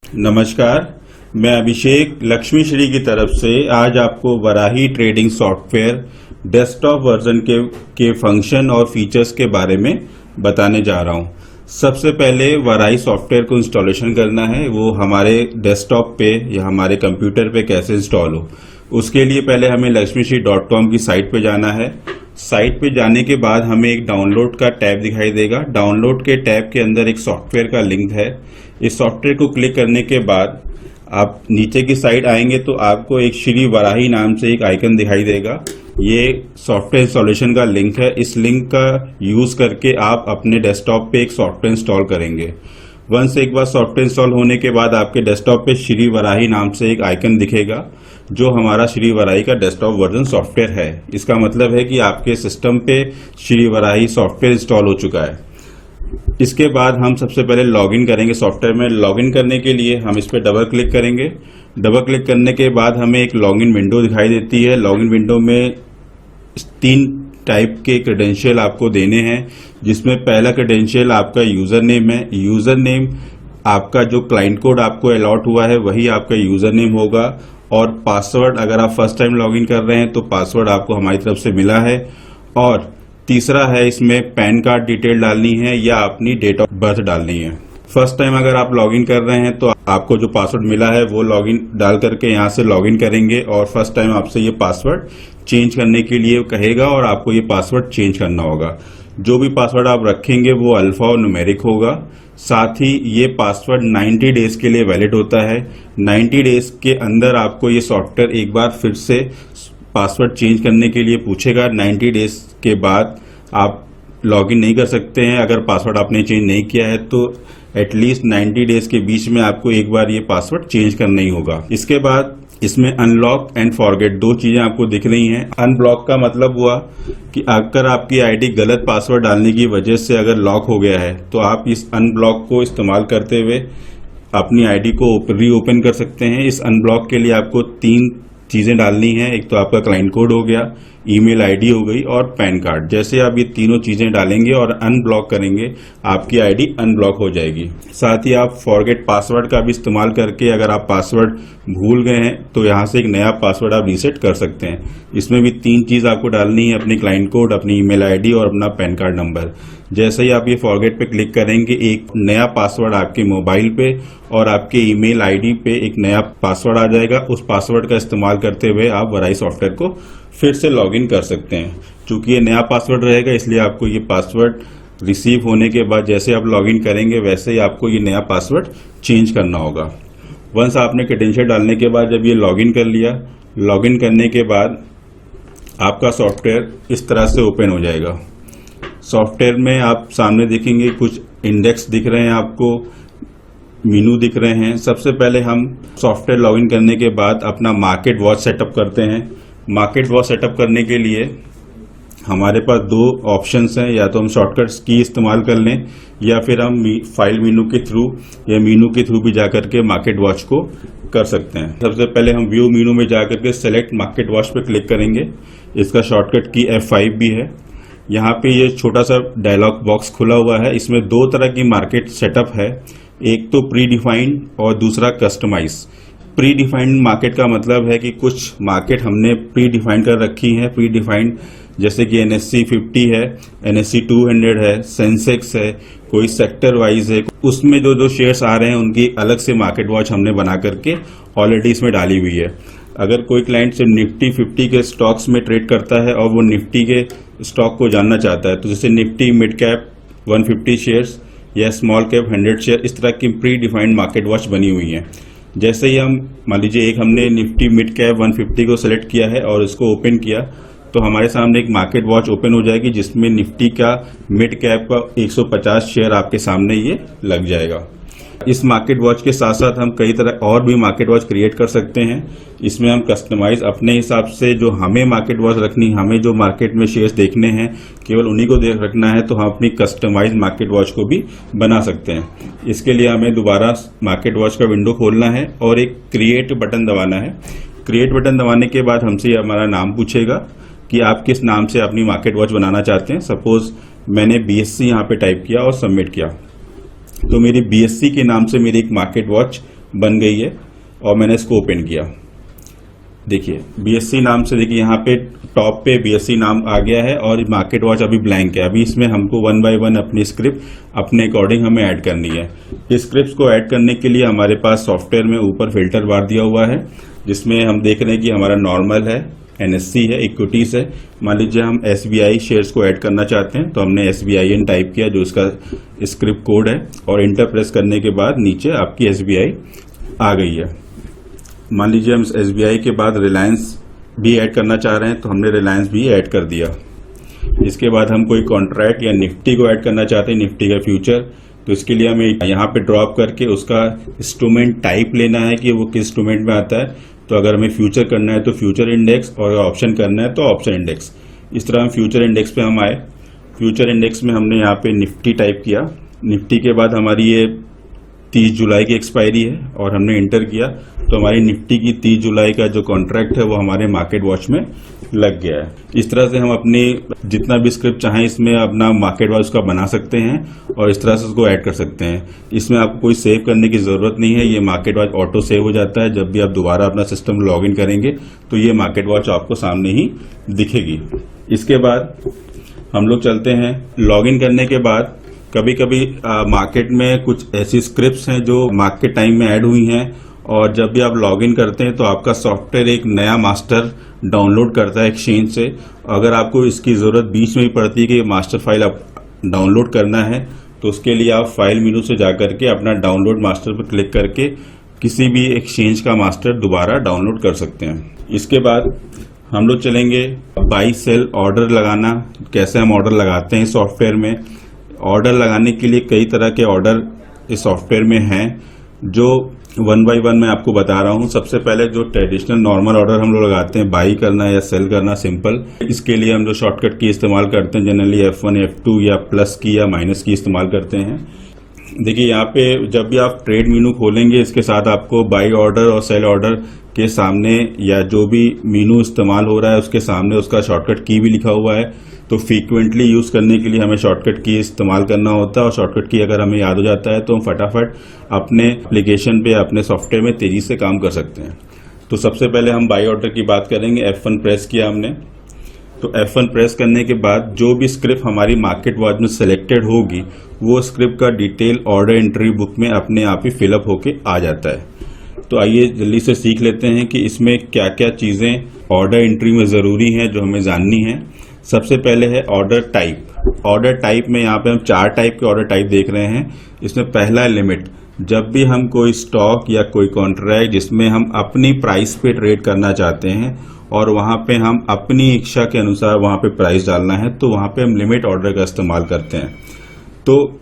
नमस्कार, मैं अभिषेक लक्ष्मी श्री की तरफ से आज आपको Varahi trading software desktop version के फंक्शन और फीचर्स के बारे में बताने जा रहा हूं। सबसे पहले वराही सॉफ्टवेयर को इंस्टॉलेशन करना है, वो हमारे डेस्कटॉप पे या हमारे कंप्यूटर पे कैसे इंस्टॉल हो। उसके लिए पहले हमें lakshmishree.com की साइट पे जाना है। साइट पे जाने के बाद हमें एक डाउनलोड का टैब दिखाई देगा। डाउनलोड के टैब के अंदर एक सॉफ्टवेयर का लिंक है। इस सॉफ्टवेयर को क्लिक करने के बाद आप नीचे की साइड आएंगे तो आपको एक श्री वराही नाम से एक आइकन दिखाई देगा। ये सॉफ्टवेयर इंस्टॉलेशन का लिंक है। इस लिंक का यूज करके आप अपने डेस्कटॉप पे एक सॉफ्टवेयर इंस्टॉल करेंगे। वंस एक बार सॉफ्टवेयर इंस्टॉल होने के बाद आपके डेस्कटॉप पे श्री वराही नाम से एक आइकन दिखेगा, जो हमारा श्री वराही का डेस्कटॉप वर्जन सॉफ्टवेयर है। इसका मतलब है कि आपके सिस्टम पे श्री वराही सॉफ्टवेयर इंस्टॉल हो चुका है। इसके बाद हम सबसे पहले लॉगिन करेंगे सॉफ्टवेयर में। लॉगिन करने के लिए हम इस पर डबल क्लिक करेंगे। डबल क्लिक करने के बाद हमें एक लॉगिन विंडो दिखाई देती है। लॉगिन विंडो में 3 टाइप के क्रेडेंशियल आपको देने हैं, जिसमें पहला क्रेडेंशियल आपका यूजर नेम है। यूजर नेम आपका जो क्लाइंट कोड आपको अलॉट हुआ है वही आपका यूजर नेम होगा, और पासवर्ड अगर आप फर्स्ट टाइम लॉगिन कर रहे हैं तो पासवर्ड आपको हमारी तरफ से मिला है। और तीसरा है, इसमें पैन कार्ड डिटेल डालनी है या अपनी डेट ऑफ बर्थ डालनी है। फर्स्ट टाइम अगर आप लॉगिन कर रहे हैं तो आपको जो पासवर्ड मिला है वो लॉगिन डाल करके यहाँ से लॉगिन करेंगे, और फर्स्ट टाइम आपसे ये पासवर्ड चेंज करने के लिए कहेगा और आपको ये पासवर्ड चेंज करना होगा। जो भी पासवर्ड आप रखेंगे वो अल्फा और न्यूमेरिक होगा। साथ ही ये पासवर्ड 90 डेज के लिए वैलिड होता है। 90 डेज के अंदर आपको ये सॉफ्टवेयर एक बार फिर से पासवर्ड चेंज करने के लिए पूछेगा। 90 डेज के बाद आप लॉगिन नहीं कर सकते हैं। अगर पासवर्ड आपने चेंज नहीं किया है तो एटलीस्ट 90 डेज के बीच में आपको एक बार ये पासवर्ड चेंज करना ही होगा। इसके बाद इसमें अनलॉक एंड फॉरगेट 2 चीजें आपको दिख रही हैं। अनब्लॉक का मतलब हुआ कि अगर आपकी आईडी गलत पासवर्ड डालने की वजह से अगर लॉक हो गया है तो आप इस अनब्लॉक को इस्तेमाल करते हुए अपनी आईडी को रीओपन कर सकते हैं। इस अनब्लॉक के लिए आपको 3 चीजें डालनी है। एक तो आपका क्लाइंट कोड हो गया, ईमेल आईडी हो गई और पैन कार्ड। जैसे आप ये तीनों चीजें डालेंगे और अनब्लॉक करेंगे, आपकी आईडी अनब्लॉक हो जाएगी। साथ ही आप फॉरगेट पासवर्ड का भी इस्तेमाल करके अगर आप पासवर्ड भूल गए हैं तो यहाँ से एक नया पासवर्ड आप रीसेट कर सकते हैं। इसमें भी 3 चीज आपको डालनी है, अपनी क्लाइंट कोड, अपनी ईमेल आईडी और अपना पैन कार्ड नंबर। जैसे ही आप ये फॉरगेट पे क्लिक करेंगे, एक नया पासवर्ड आपके मोबाइल पे और आपके ईमेल आईडी पे एक नया पासवर्ड आ जाएगा। उस पासवर्ड का इस्तेमाल करते हुए आप वराही सॉफ्टवेयर को फिर से लॉगिन कर सकते हैं। चूंकि ये नया पासवर्ड रहेगा इसलिए आपको ये पासवर्ड रिसीव होने के बाद जैसे आप लॉगिन करेंगे वैसे ही आपको ये नया पासवर्ड चेंज करना होगा। वंस आपने क्रेडेंशियल डालने के बाद जब ये लॉगिन कर लिया, लॉगिन करने के बाद आपका सॉफ्टवेयर इस तरह से ओपन हो जाएगा। सॉफ्टवेयर में आप सामने देखेंगे कुछ इंडेक्स दिख रहे हैं, आपको मेनू दिख रहे हैं। सबसे पहले हम सॉफ्टवेयर लॉगिन करने के बाद अपना मार्केट वॉच सेटअप करते हैं। मार्केट वॉच सेटअप करने के लिए हमारे पास 2 ऑप्शंस हैं, या तो हम शॉर्टकट्स की इस्तेमाल कर लें या फिर हम फाइल मेनू के थ्रू या मेनू के थ्रू भी जाकर के मार्केट वॉच को कर सकते हैं। सबसे पहले हम व्यू मेनू में जाकर के सेलेक्ट मार्केट वॉच पे क्लिक करेंगे। इसका शॉर्टकट की F5 भी है। यहाँ पे ये छोटा सा डायलॉग बॉक्स खुला हुआ है। इसमें 2 तरह की मार्केट सेटअप है, एक तो प्री डिफाइंड और दूसरा कस्टमाइज। प्री डिफाइंड मार्केट का मतलब है कि कुछ मार्केट हमने प्री डिफाइंड कर रखी है। प्री डिफाइंड जैसे कि NSE 50 है, NSE 200 है, सेंसेक्स है, कोई सेक्टर वाइज है। उसमें जो शेयर्स आ रहे हैं उनकी अलग से मार्केट वॉच हमने बना करके ऑलरेडी इसमें डाली हुई है। अगर कोई क्लाइंट सिर्फ निफ्टी 50 के स्टॉक्स में ट्रेड करता है और वो निफ्टी के स्टॉक को जानना चाहता है, तो जैसे निफ्टी मिड कैप 150 शेयर्स या स्मॉल कैप 100 शेयर, इस तरह की प्री डिफाइंड मार्केट वॉच बनी हुई है। जैसे ही हम मान लीजिए एक हमने निफ्टी मिड कैप 150 को सेलेक्ट किया है और इसको ओपन किया, तो हमारे सामने एक मार्केट वॉच ओपन हो जाएगी जिसमें निफ्टी का मिड कैप का 150 शेयर आपके सामने ये लग जाएगा। इस मार्केट वॉच के साथ साथ हम कई तरह और भी मार्केट वॉच क्रिएट कर सकते हैं। इसमें हम कस्टमाइज अपने हिसाब से जो हमें मार्केट वॉच रखनी, हमें जो मार्केट में शेयर्स देखने हैं केवल उन्हीं को देख रखना है, तो हम अपनी कस्टमाइज मार्केट वॉच को भी बना सकते हैं। इसके लिए हमें दोबारा मार्केट वॉच का विंडो खोलना है और एक क्रिएट बटन दबाना है। क्रिएट बटन दबाने के बाद हमसे हमारा नाम पूछेगा कि आप किस नाम से अपनी मार्केट वॉच बनाना चाहते हैं। सपोज मैंने BSC यहाँ पे टाइप किया और सबमिट किया, तो मेरी BSC के नाम से मेरी एक मार्केट वॉच बन गई है और मैंने इसको ओपन किया। देखिए BSC नाम से, देखिए यहाँ पे टॉप पे BSC नाम आ गया है और मार्केट वॉच अभी ब्लैंक है। अभी इसमें हमको 1 बाय 1 अपनी स्क्रिप्ट अपने अकॉर्डिंग हमें ऐड करनी है। इस स्क्रिप्ट को ऐड करने के लिए हमारे पास सॉफ्टवेयर में ऊपर फिल्टर बार दिया हुआ है, जिसमें हम देख रहे हैं कि हमारा नॉर्मल है, NSE है, इक्विटीज है। मान लीजिए हम SBI शेयर्स को ऐड करना चाहते हैं तो हमने SBIN टाइप किया जो इसका स्क्रिप्ट कोड है, और इंटर प्रेस करने के बाद नीचे आपकी SBI आ गई है। मान लीजिए हम SBI के बाद रिलायंस भी ऐड करना चाह रहे हैं तो हमने रिलायंस भी ऐड कर दिया। इसके बाद हम कोई कॉन्ट्रैक्ट या निफ्टी को ऐड करना चाहते हैं, निफ्टी का फ्यूचर, तो इसके लिए हमें यहाँ पे ड्रॉप करके उसका इंस्ट्रूमेंट टाइप लेना है कि वो किस इंस्ट्रूमेंट में आता है। तो अगर हमें फ्यूचर करना है तो फ्यूचर इंडेक्स, और अगर ऑप्शन करना है तो ऑप्शन इंडेक्स। इस तरह हम फ्यूचर इंडेक्स पे हम आए। फ्यूचर इंडेक्स में हमने यहाँ पे निफ्टी टाइप किया। निफ्टी के बाद हमारी ये 30 जुलाई की एक्सपायरी है और हमने इंटर किया तो हमारी निफ्टी की 30 जुलाई का जो कॉन्ट्रैक्ट है वो हमारे मार्केट वॉच में लग गया है। इस तरह से हम अपनी जितना भी स्क्रिप्ट चाहें इसमें अपना मार्केट वॉच का बना सकते हैं और इस तरह से उसको ऐड कर सकते हैं। इसमें आपको कोई सेव करने की ज़रूरत नहीं है, ये मार्केट वॉच ऑटो सेव हो जाता है। जब भी आप दोबारा अपना सिस्टम लॉग इन करेंगे तो ये मार्केट वॉच आपको सामने ही दिखेगी। इसके बाद हम लोग चलते हैं, लॉग इन करने के बाद कभी कभी मार्केट में कुछ ऐसी स्क्रिप्ट्स हैं जो मार्केट टाइम में ऐड हुई हैं, और जब भी आप लॉगिन करते हैं तो आपका सॉफ्टवेयर एक नया मास्टर डाउनलोड करता है एक्सचेंज से। अगर आपको इसकी ज़रूरत बीच में ही पड़ती है कि मास्टर फाइल आप डाउनलोड करना है तो उसके लिए आप फाइल मेनू से जाकर के अपना डाउनलोड मास्टर पर क्लिक करके किसी भी एक्सचेंज का मास्टर दोबारा डाउनलोड कर सकते हैं। इसके बाद हम लोग चलेंगे बाई सेल ऑर्डर लगाना, कैसे हम ऑर्डर लगाते हैं सॉफ्टवेयर में। ऑर्डर लगाने के लिए कई तरह के ऑर्डर इस सॉफ्टवेयर में हैं जो 1 बाय 1 मैं आपको बता रहा हूं। सबसे पहले जो ट्रेडिशनल नॉर्मल ऑर्डर हम लोग लगाते हैं, बाई करना या सेल करना सिंपल, इसके लिए हम जो शॉर्टकट की इस्तेमाल करते हैं जनरली F1 F2 या प्लस की या माइनस की इस्तेमाल करते हैं। देखिए यहाँ पे जब भी आप ट्रेड मीनू खोलेंगे इसके साथ आपको बाई ऑर्डर और सेल ऑर्डर के सामने या जो भी मीनू इस्तेमाल हो रहा है उसके सामने उसका शॉर्टकट की भी लिखा हुआ है। तो फ्रीक्वेंटली यूज़ करने के लिए हमें शॉर्टकट की इस्तेमाल करना होता है, और शॉर्टकट की अगर हमें याद हो जाता है तो हम फटाफट अपने एप्लीकेशन पे अपने सॉफ्टवेयर में तेज़ी से काम कर सकते हैं। तो सबसे पहले हम बाई ऑर्डर की बात करेंगे। F1 प्रेस किया हमने, तो F1 प्रेस करने के बाद जो भी स्क्रिप्ट हमारी मार्केट वॉच में सिलेक्टेड होगी वो स्क्रिप्ट का डिटेल ऑर्डर एंट्री बुक में अपने आप ही फिलअप होके आ जाता है। तो आइए जल्दी से सीख लेते हैं कि इसमें क्या क्या चीज़ें ऑर्डर एंट्री में ज़रूरी हैं जो हमें जाननी है। सबसे पहले है ऑर्डर टाइप। ऑर्डर टाइप में यहाँ पे हम 4 टाइप के ऑर्डर टाइप देख रहे हैं। इसमें पहला है लिमिट। जब भी हम कोई स्टॉक या कोई कॉन्ट्रैक्ट जिसमें हम अपनी प्राइस पे ट्रेड करना चाहते हैं और वहाँ पे हम अपनी इच्छा के अनुसार वहाँ पे प्राइस डालना है तो वहाँ पे हम लिमिट ऑर्डर का इस्तेमाल करते हैं। तो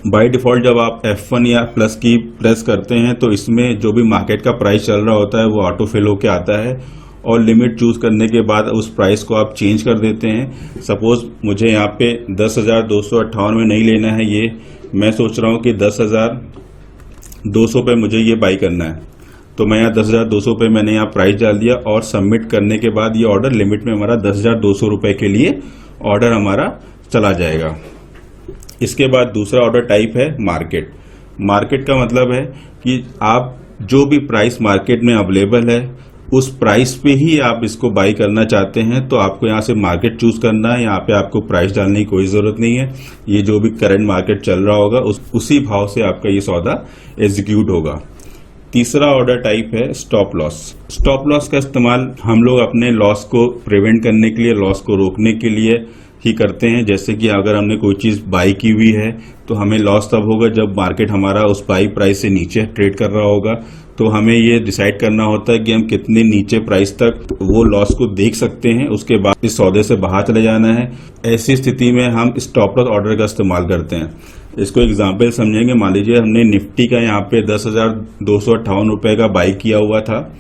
बाय डिफ़ॉल्ट जब आप F1 या प्लस की प्रेस करते हैं तो इसमें जो भी मार्केट का प्राइस चल रहा होता है वो ऑटो फिल होके आता है, और लिमिट चूज करने के बाद उस प्राइस को आप चेंज कर देते हैं। सपोज मुझे यहाँ पे 10,258 में नहीं लेना है, ये मैं सोच रहा हूँ कि 10,200 पे मुझे ये बाई करना है, तो मैं यहाँ 10,200 पे मैंने यहाँ प्राइस डाल दिया और सबमिट करने के बाद ये ऑर्डर लिमिट में हमारा 10,200 रुपये के लिए ऑर्डर हमारा चला जाएगा। इसके बाद दूसरा ऑर्डर टाइप है मार्केट। मार्केट का मतलब है कि आप जो भी प्राइस मार्केट में अवेलेबल है उस प्राइस पे ही आप इसको बाई करना चाहते हैं तो आपको यहाँ से मार्केट चूज करना है। यहाँ पे आपको प्राइस डालने की कोई ज़रूरत नहीं है, ये जो भी करंट मार्केट चल रहा होगा उसी भाव से आपका ये सौदा एग्जीक्यूट होगा। तीसरा ऑर्डर टाइप है स्टॉप लॉस। स्टॉप लॉस का इस्तेमाल हम लोग अपने लॉस को प्रिवेंट करने के लिए, लॉस को रोकने के लिए ही करते हैं। जैसे कि अगर हमने कोई चीज़ बाई की हुई है तो हमें लॉस तब होगा जब मार्केट हमारा उस बाई प्राइस से नीचे ट्रेड कर रहा होगा। तो हमें ये डिसाइड करना होता है कि हम कितने नीचे प्राइस तक वो लॉस को देख सकते हैं, उसके बाद इस सौदे से बाहर चले जाना है। ऐसी स्थिति में हम स्टॉप लॉस ऑर्डर का इस्तेमाल करते हैं। इसको एग्जाम्पल समझेंगे। मान लीजिए हमने निफ्टी का यहाँ पे 10,258 रुपये का बाई किया हुआ था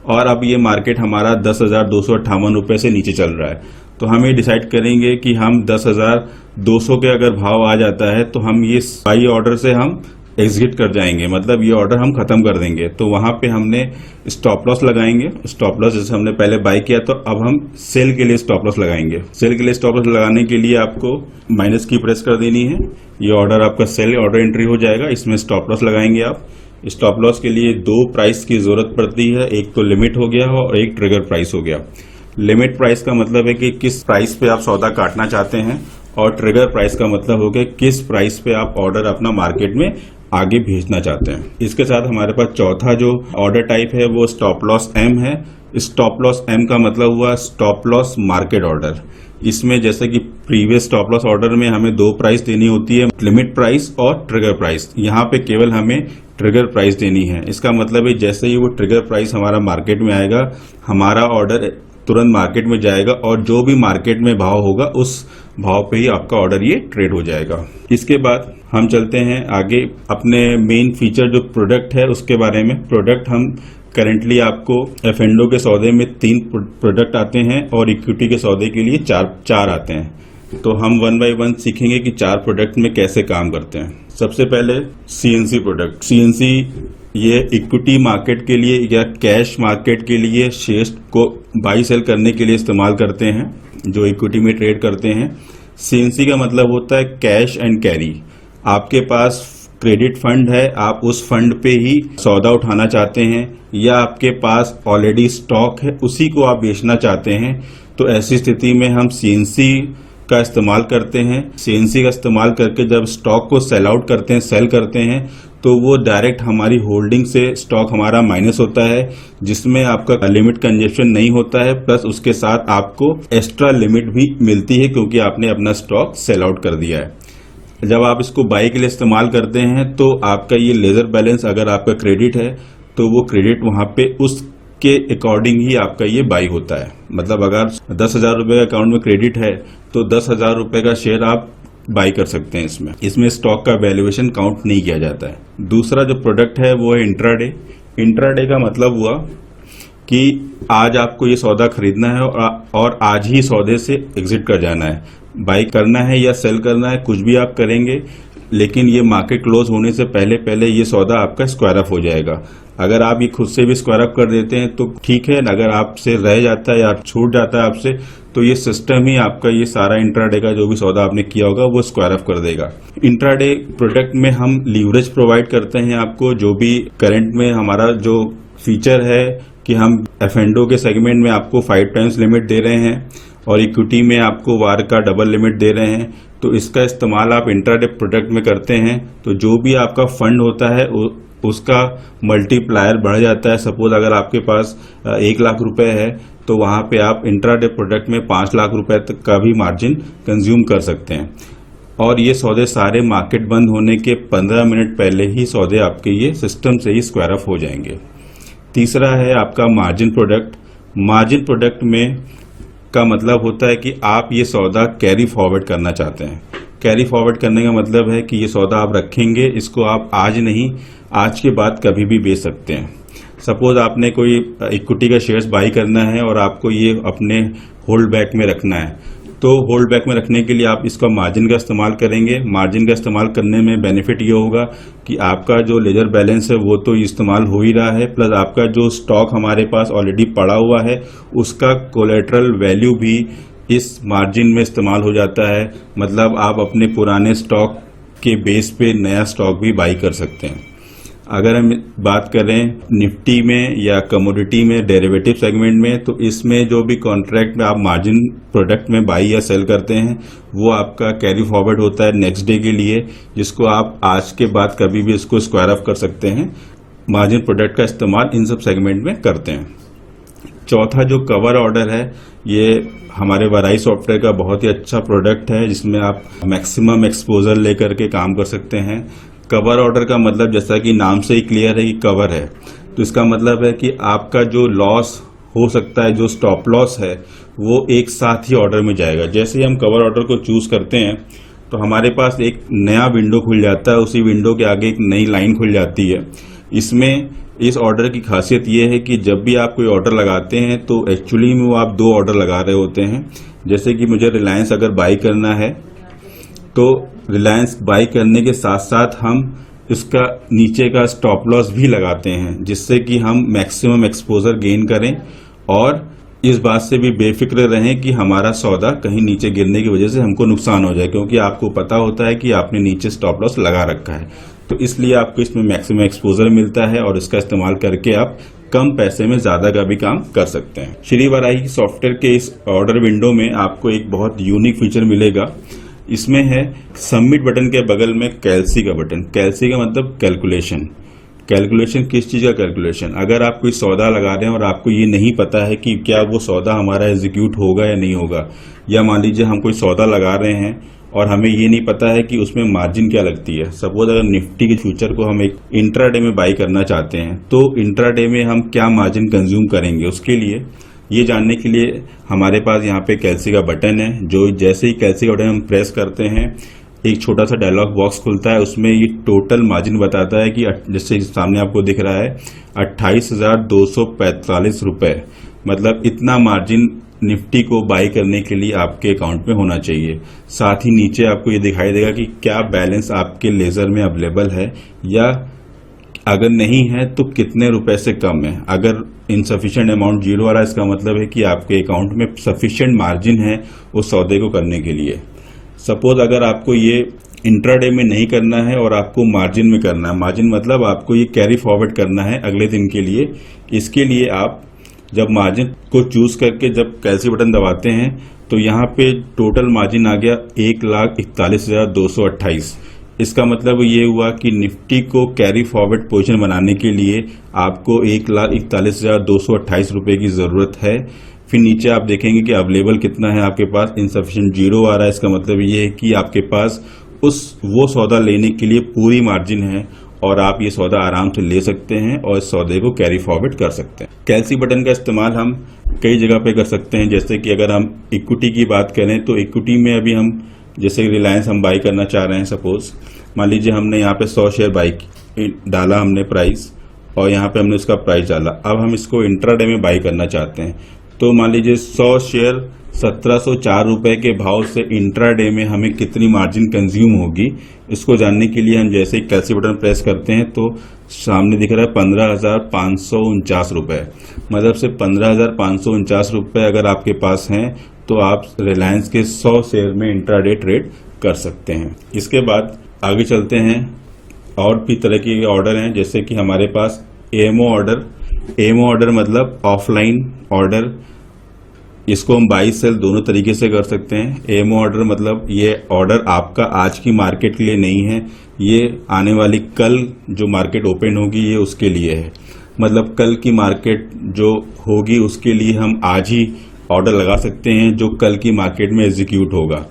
और अब ये मार्केट हमारा 10,258 रुपये से नीचे चल रहा है, तो हम ये डिसाइड करेंगे कि हम 10,200 के अगर भाव आ जाता है तो हम ये बाई ऑर्डर से हम एग्जिट कर जाएंगे, मतलब ये ऑर्डर हम खत्म कर देंगे। तो वहां पे हमने स्टॉप लॉस लगाएंगे। स्टॉप लॉस जैसे हमने पहले बाई किया तो अब हम सेल के लिए स्टॉप लॉस लगाएंगे। सेल के लिए स्टॉप लॉस लगाने के लिए आपको माइनस की प्रेस कर देनी है। ये ऑर्डर आपका सेल ऑर्डर एंट्री हो जाएगा, इसमें स्टॉप लॉस लगाएंगे आप। स्टॉप लॉस के लिए दो प्राइस की जरूरत पड़ती है, एक तो लिमिट हो गया और एक ट्रिगर प्राइस हो गया। लिमिट प्राइस का मतलब है कि किस प्राइस पे आप सौदा काटना चाहते हैं, और ट्रिगर प्राइस का मतलब हो गया किस प्राइस पे आप ऑर्डर अपना मार्केट में आगे भेजना चाहते हैं। इसके साथ हमारे पास चौथा जो ऑर्डर टाइप है वो स्टॉप लॉस एम है। स्टॉप लॉस एम का मतलब हुआ स्टॉप लॉस मार्केट ऑर्डर। इसमें जैसे कि प्रीवियस स्टॉप लॉस ऑर्डर में हमें दो प्राइस देनी होती है, लिमिट प्राइस और ट्रिगर प्राइस। यहाँ पे केवल हमें ट्रिगर प्राइस देनी है। इसका मतलब है जैसे ही वो ट्रिगर प्राइस हमारा मार्केट में आएगा, हमारा ऑर्डर तुरंत मार्केट में जाएगा और जो भी मार्केट में भाव होगा उस भाव पे ही आपका ऑर्डर ये ट्रेड हो जाएगा। इसके बाद हम चलते हैं आगे अपने मेन फीचर जो प्रोडक्ट है उसके बारे में। प्रोडक्ट हम करेंटली आपको एफ&ओ के सौदे में 3 प्रोडक्ट आते हैं और इक्विटी के सौदे के लिए चार आते हैं। तो हम 1 बाय 1 सीखेंगे कि 4 प्रोडक्ट में कैसे काम करते हैं। सबसे पहले सीएनसी प्रोडक्ट। सीएनसी ये इक्विटी मार्केट के लिए या कैश मार्केट के लिए शेयर्स को बाई सेल करने के लिए इस्तेमाल करते हैं, जो इक्विटी में ट्रेड करते हैं। सीएनसी का मतलब होता है कैश एंड कैरी। आपके पास क्रेडिट फंड है, आप उस फंड पे ही सौदा उठाना चाहते हैं, या आपके पास ऑलरेडी स्टॉक है उसी को आप बेचना चाहते हैं, तो ऐसी स्थिति में हम सीएनसी का इस्तेमाल करते हैं। सीएनसी का इस्तेमाल करके जब स्टॉक को सेल आउट करते हैं, सेल करते हैं, तो वो डायरेक्ट हमारी होल्डिंग से स्टॉक हमारा माइनस होता है, जिसमें आपका लिमिट कंजप्शन नहीं होता है, प्लस उसके साथ आपको एक्स्ट्रा लिमिट भी मिलती है क्योंकि आपने अपना स्टॉक सेल आउट कर दिया है। जब आप इसको बाई के लिए इस्तेमाल करते हैं तो आपका ये लेजर बैलेंस, अगर आपका क्रेडिट है तो वो क्रेडिट वहां पे उसके अकॉर्डिंग ही आपका ये बाई होता है। मतलब अगर 10,000 रुपए का अकाउंट में क्रेडिट है तो 10,000 रुपए का शेयर आप बाई कर सकते हैं। इसमें स्टॉक का वैल्यूएशन काउंट नहीं किया जाता है। दूसरा जो प्रोडक्ट है वो है इंट्राडे। इंट्राडे का मतलब हुआ कि आज आपको ये सौदा खरीदना है और आज ही सौदे से एग्जिट कर जाना है। बाई करना है या सेल करना है, कुछ भी आप करेंगे, लेकिन ये मार्केट क्लोज होने से पहले ये सौदा आपका स्क्वायर अप हो जाएगा। अगर आप ये खुद से भी स्क्वायर अप कर देते हैं तो ठीक है, अगर आपसे रह जाता है या छूट जाता है आपसे, तो ये सिस्टम ही आपका ये सारा इंट्राडे का जो भी सौदा आपने किया होगा वो स्क्वायर अप कर देगा। इंट्राडे प्रोडक्ट में हम लीवरेज प्रोवाइड करते हैं आपको। जो भी करंट में हमारा जो फीचर है कि हम एफ&ओ के सेगमेंट में आपको 5 टाइम्स लिमिट दे रहे हैं और इक्विटी में आपको वार का डबल लिमिट दे रहे हैं, तो इसका इस्तेमाल आप इंट्राडे प्रोडक्ट में करते हैं तो जो भी आपका फंड होता है उसका मल्टीप्लायर बढ़ जाता है। सपोज अगर आपके पास 1 लाख रुपए है तो वहां पे आप इंट्राडे प्रोडक्ट में 5 लाख रुपए तक का भी मार्जिन कंज्यूम कर सकते हैं। और ये सौदे सारे मार्केट बंद होने के 15 मिनट पहले ही सौदे आपके ये सिस्टम से ही स्क्वायर अप हो जाएंगे। तीसरा है आपका मार्जिन प्रोडक्ट। मार्जिन प्रोडक्ट में का मतलब होता है कि आप ये सौदा कैरी फॉरवर्ड करना चाहते हैं। कैरी फॉरवर्ड करने का मतलब है कि ये सौदा आप रखेंगे, इसको आप आज नहीं, आज के बाद कभी भी बेच सकते हैं। सपोज आपने कोई इक्विटी का शेयर्स बाई करना है और आपको ये अपने होल्ड बैक में रखना है, तो होल्ड बैक में रखने के लिए आप इसका मार्जिन का इस्तेमाल करेंगे। मार्जिन का इस्तेमाल करने में बेनिफिट ये होगा कि आपका जो लेजर बैलेंस है वो तो इस्तेमाल हो ही रहा है, प्लस आपका जो स्टॉक हमारे पास ऑलरेडी पड़ा हुआ है उसका कोलेटरल वैल्यू भी इस मार्जिन में इस्तेमाल हो जाता है। मतलब आप अपने पुराने स्टॉक के बेस पे नया स्टॉक भी बाई कर सकते हैं। अगर हम बात करें निफ्टी में या कमोडिटी में डेरिवेटिव सेगमेंट में, तो इसमें जो भी कॉन्ट्रैक्ट में आप मार्जिन प्रोडक्ट में बाई या सेल करते हैं वो आपका कैरी फॉरवर्ड होता है नेक्स्ट डे के लिए, जिसको आप आज के बाद कभी भी इसको स्क्वायर अप कर सकते हैं। मार्जिन प्रोडक्ट का इस्तेमाल इन सब सेगमेंट में करते हैं। चौथा जो कवर ऑर्डर है, ये हमारे वराई सॉफ्टवेयर का बहुत ही अच्छा प्रोडक्ट है जिसमें आप मैक्सिमम एक्सपोजर लेकर के काम कर सकते हैं। कवर ऑर्डर का मतलब जैसा कि नाम से ही क्लियर है कि कवर है, तो इसका मतलब है कि आपका जो लॉस हो सकता है, जो स्टॉप लॉस है, वो एक साथ ही ऑर्डर में जाएगा। जैसे ही हम कवर ऑर्डर को चूज करते हैं तो हमारे पास एक नया विंडो खुल जाता है, उसी विंडो के आगे एक नई लाइन खुल जाती है। इसमें इस ऑर्डर की खासियत ये है कि जब भी आप कोई ऑर्डर लगाते हैं तो एक्चुअली में वो आप 2 ऑर्डर लगा रहे होते हैं। जैसे कि मुझे रिलायंस अगर बाई करना है तो रिलायंस बाई करने के साथ साथ हम इसका नीचे का स्टॉप लॉस भी लगाते हैं, जिससे कि हम मैक्सिमम एक्सपोजर गेन करें और इस बात से भी बेफिक्र रहें कि हमारा सौदा कहीं नीचे गिरने की वजह से हमको नुकसान हो जाए, क्योंकि आपको पता होता है कि आपने नीचे स्टॉप लॉस लगा रखा है। तो इसलिए आपको इसमें मैक्सिमम एक्सपोजर मिलता है और इसका इस्तेमाल करके आप कम पैसे में ज्यादा का भी काम कर सकते हैं। श्री वराही सॉफ्टवेयर के इस ऑर्डर विंडो में आपको एक बहुत यूनिक फीचर मिलेगा। इसमें है सबमिट बटन के बगल में कैलसी का बटन। कैलसी का मतलब कैलकुलेशन। कैलकुलेशन किस चीज का कैलकुलेशन? अगर आप कोई सौदा लगा रहे हैं और आपको ये नहीं पता है कि क्या वो सौदा हमारा एग्जीक्यूट होगा या नहीं होगा, या मान लीजिए हम कोई सौदा लगा रहे हैं और हमें ये नहीं पता है कि उसमें मार्जिन क्या लगती है। सपोज अगर निफ्टी के फ्यूचर को हम एक इंट्राडे में बाई करना चाहते हैं तो इंट्राडे में हम क्या मार्जिन कंज्यूम करेंगे, उसके लिए ये जानने के लिए हमारे पास यहाँ पे कैलसी का बटन है। जो जैसे ही कैलसी का बटन हम प्रेस करते हैं एक छोटा सा डायलॉग बॉक्स खुलता है। उसमें ये टोटल मार्जिन बताता है कि जैसे सामने आपको दिख रहा है 28,245 रुपए, मतलब इतना मार्जिन निफ्टी को बाई करने के लिए आपके अकाउंट में होना चाहिए। साथ ही नीचे आपको ये दिखाई देगा कि क्या बैलेंस आपके लेजर में अवेलेबल है, या अगर नहीं है तो कितने रुपए से कम है। अगर इनसफिशिएंट अमाउंट जीरो आ रहा है, इसका मतलब है कि आपके अकाउंट में सफिशिएंट मार्जिन है उस सौदे को करने के लिए। सपोज अगर आपको ये इंट्राडे में नहीं करना है और आपको मार्जिन में करना है, मार्जिन मतलब आपको ये कैरी फॉरवर्ड करना है अगले दिन के लिए, इसके लिए आप जब मार्जिन को चूज करके जब कैलसी बटन दबाते हैं तो यहाँ पे टोटल मार्जिन आ गया 1,41,228। इसका मतलब ये हुआ कि निफ्टी को कैरी फॉरवर्ड पोजीशन बनाने के लिए आपको 1,41,228 रुपए की जरूरत है। फिर नीचे आप देखेंगे कि अवेलेबल कितना है आपके पास, इनसफिशिएंट जीरो आ रहा है। इसका मतलब ये है कि आपके पास वो सौदा लेने के लिए पूरी मार्जिन है और आप ये सौदा आराम से ले सकते हैं और इस सौदे को कैरी फॉरवर्ड कर सकते हैं। कैलसी बटन का इस्तेमाल हम कई जगह पे कर सकते हैं। जैसे कि अगर हम इक्विटी की बात करें तो इक्विटी में अभी हम जैसे रिलायंस हम बाई करना चाह रहे हैं, सपोज मान लीजिए हमने यहाँ पे 100 शेयर बाई डाला हमने प्राइस, और यहाँ पे हमने उसका प्राइस डाला। अब हम इसको इंट्राडे में बाई करना चाहते हैं तो मान लीजिए 100 शेयर 1704 रुपए के भाव से इंट्राडे में हमें कितनी मार्जिन कंज्यूम होगी, इसको जानने के लिए हम जैसे ही कैलसी बटन प्रेस करते हैं तो सामने दिख रहा है 15,549 रुपए। मतलब से 15,549 रुपए अगर आपके पास हैं तो आप रिलायंस के 100 शेयर में इंट्राडे ट्रेड कर सकते हैं। इसके बाद आगे चलते हैं, और भी तरह के ऑर्डर हैं जैसे कि हमारे पास एमओ ऑर्डर। एमओ ऑर्डर मतलब ऑफलाइन ऑर्डर, इसको हम बाई सेल दोनों तरीके से कर सकते हैं। एमओ ऑर्डर मतलब ये ऑर्डर आपका आज की मार्केट के लिए नहीं है, ये आने वाली कल जो मार्केट ओपन होगी ये उसके लिए है। मतलब कल की मार्केट जो होगी उसके लिए हम आज ही ऑर्डर लगा सकते हैं जो कल की मार्केट में एग्जीक्यूट होगा।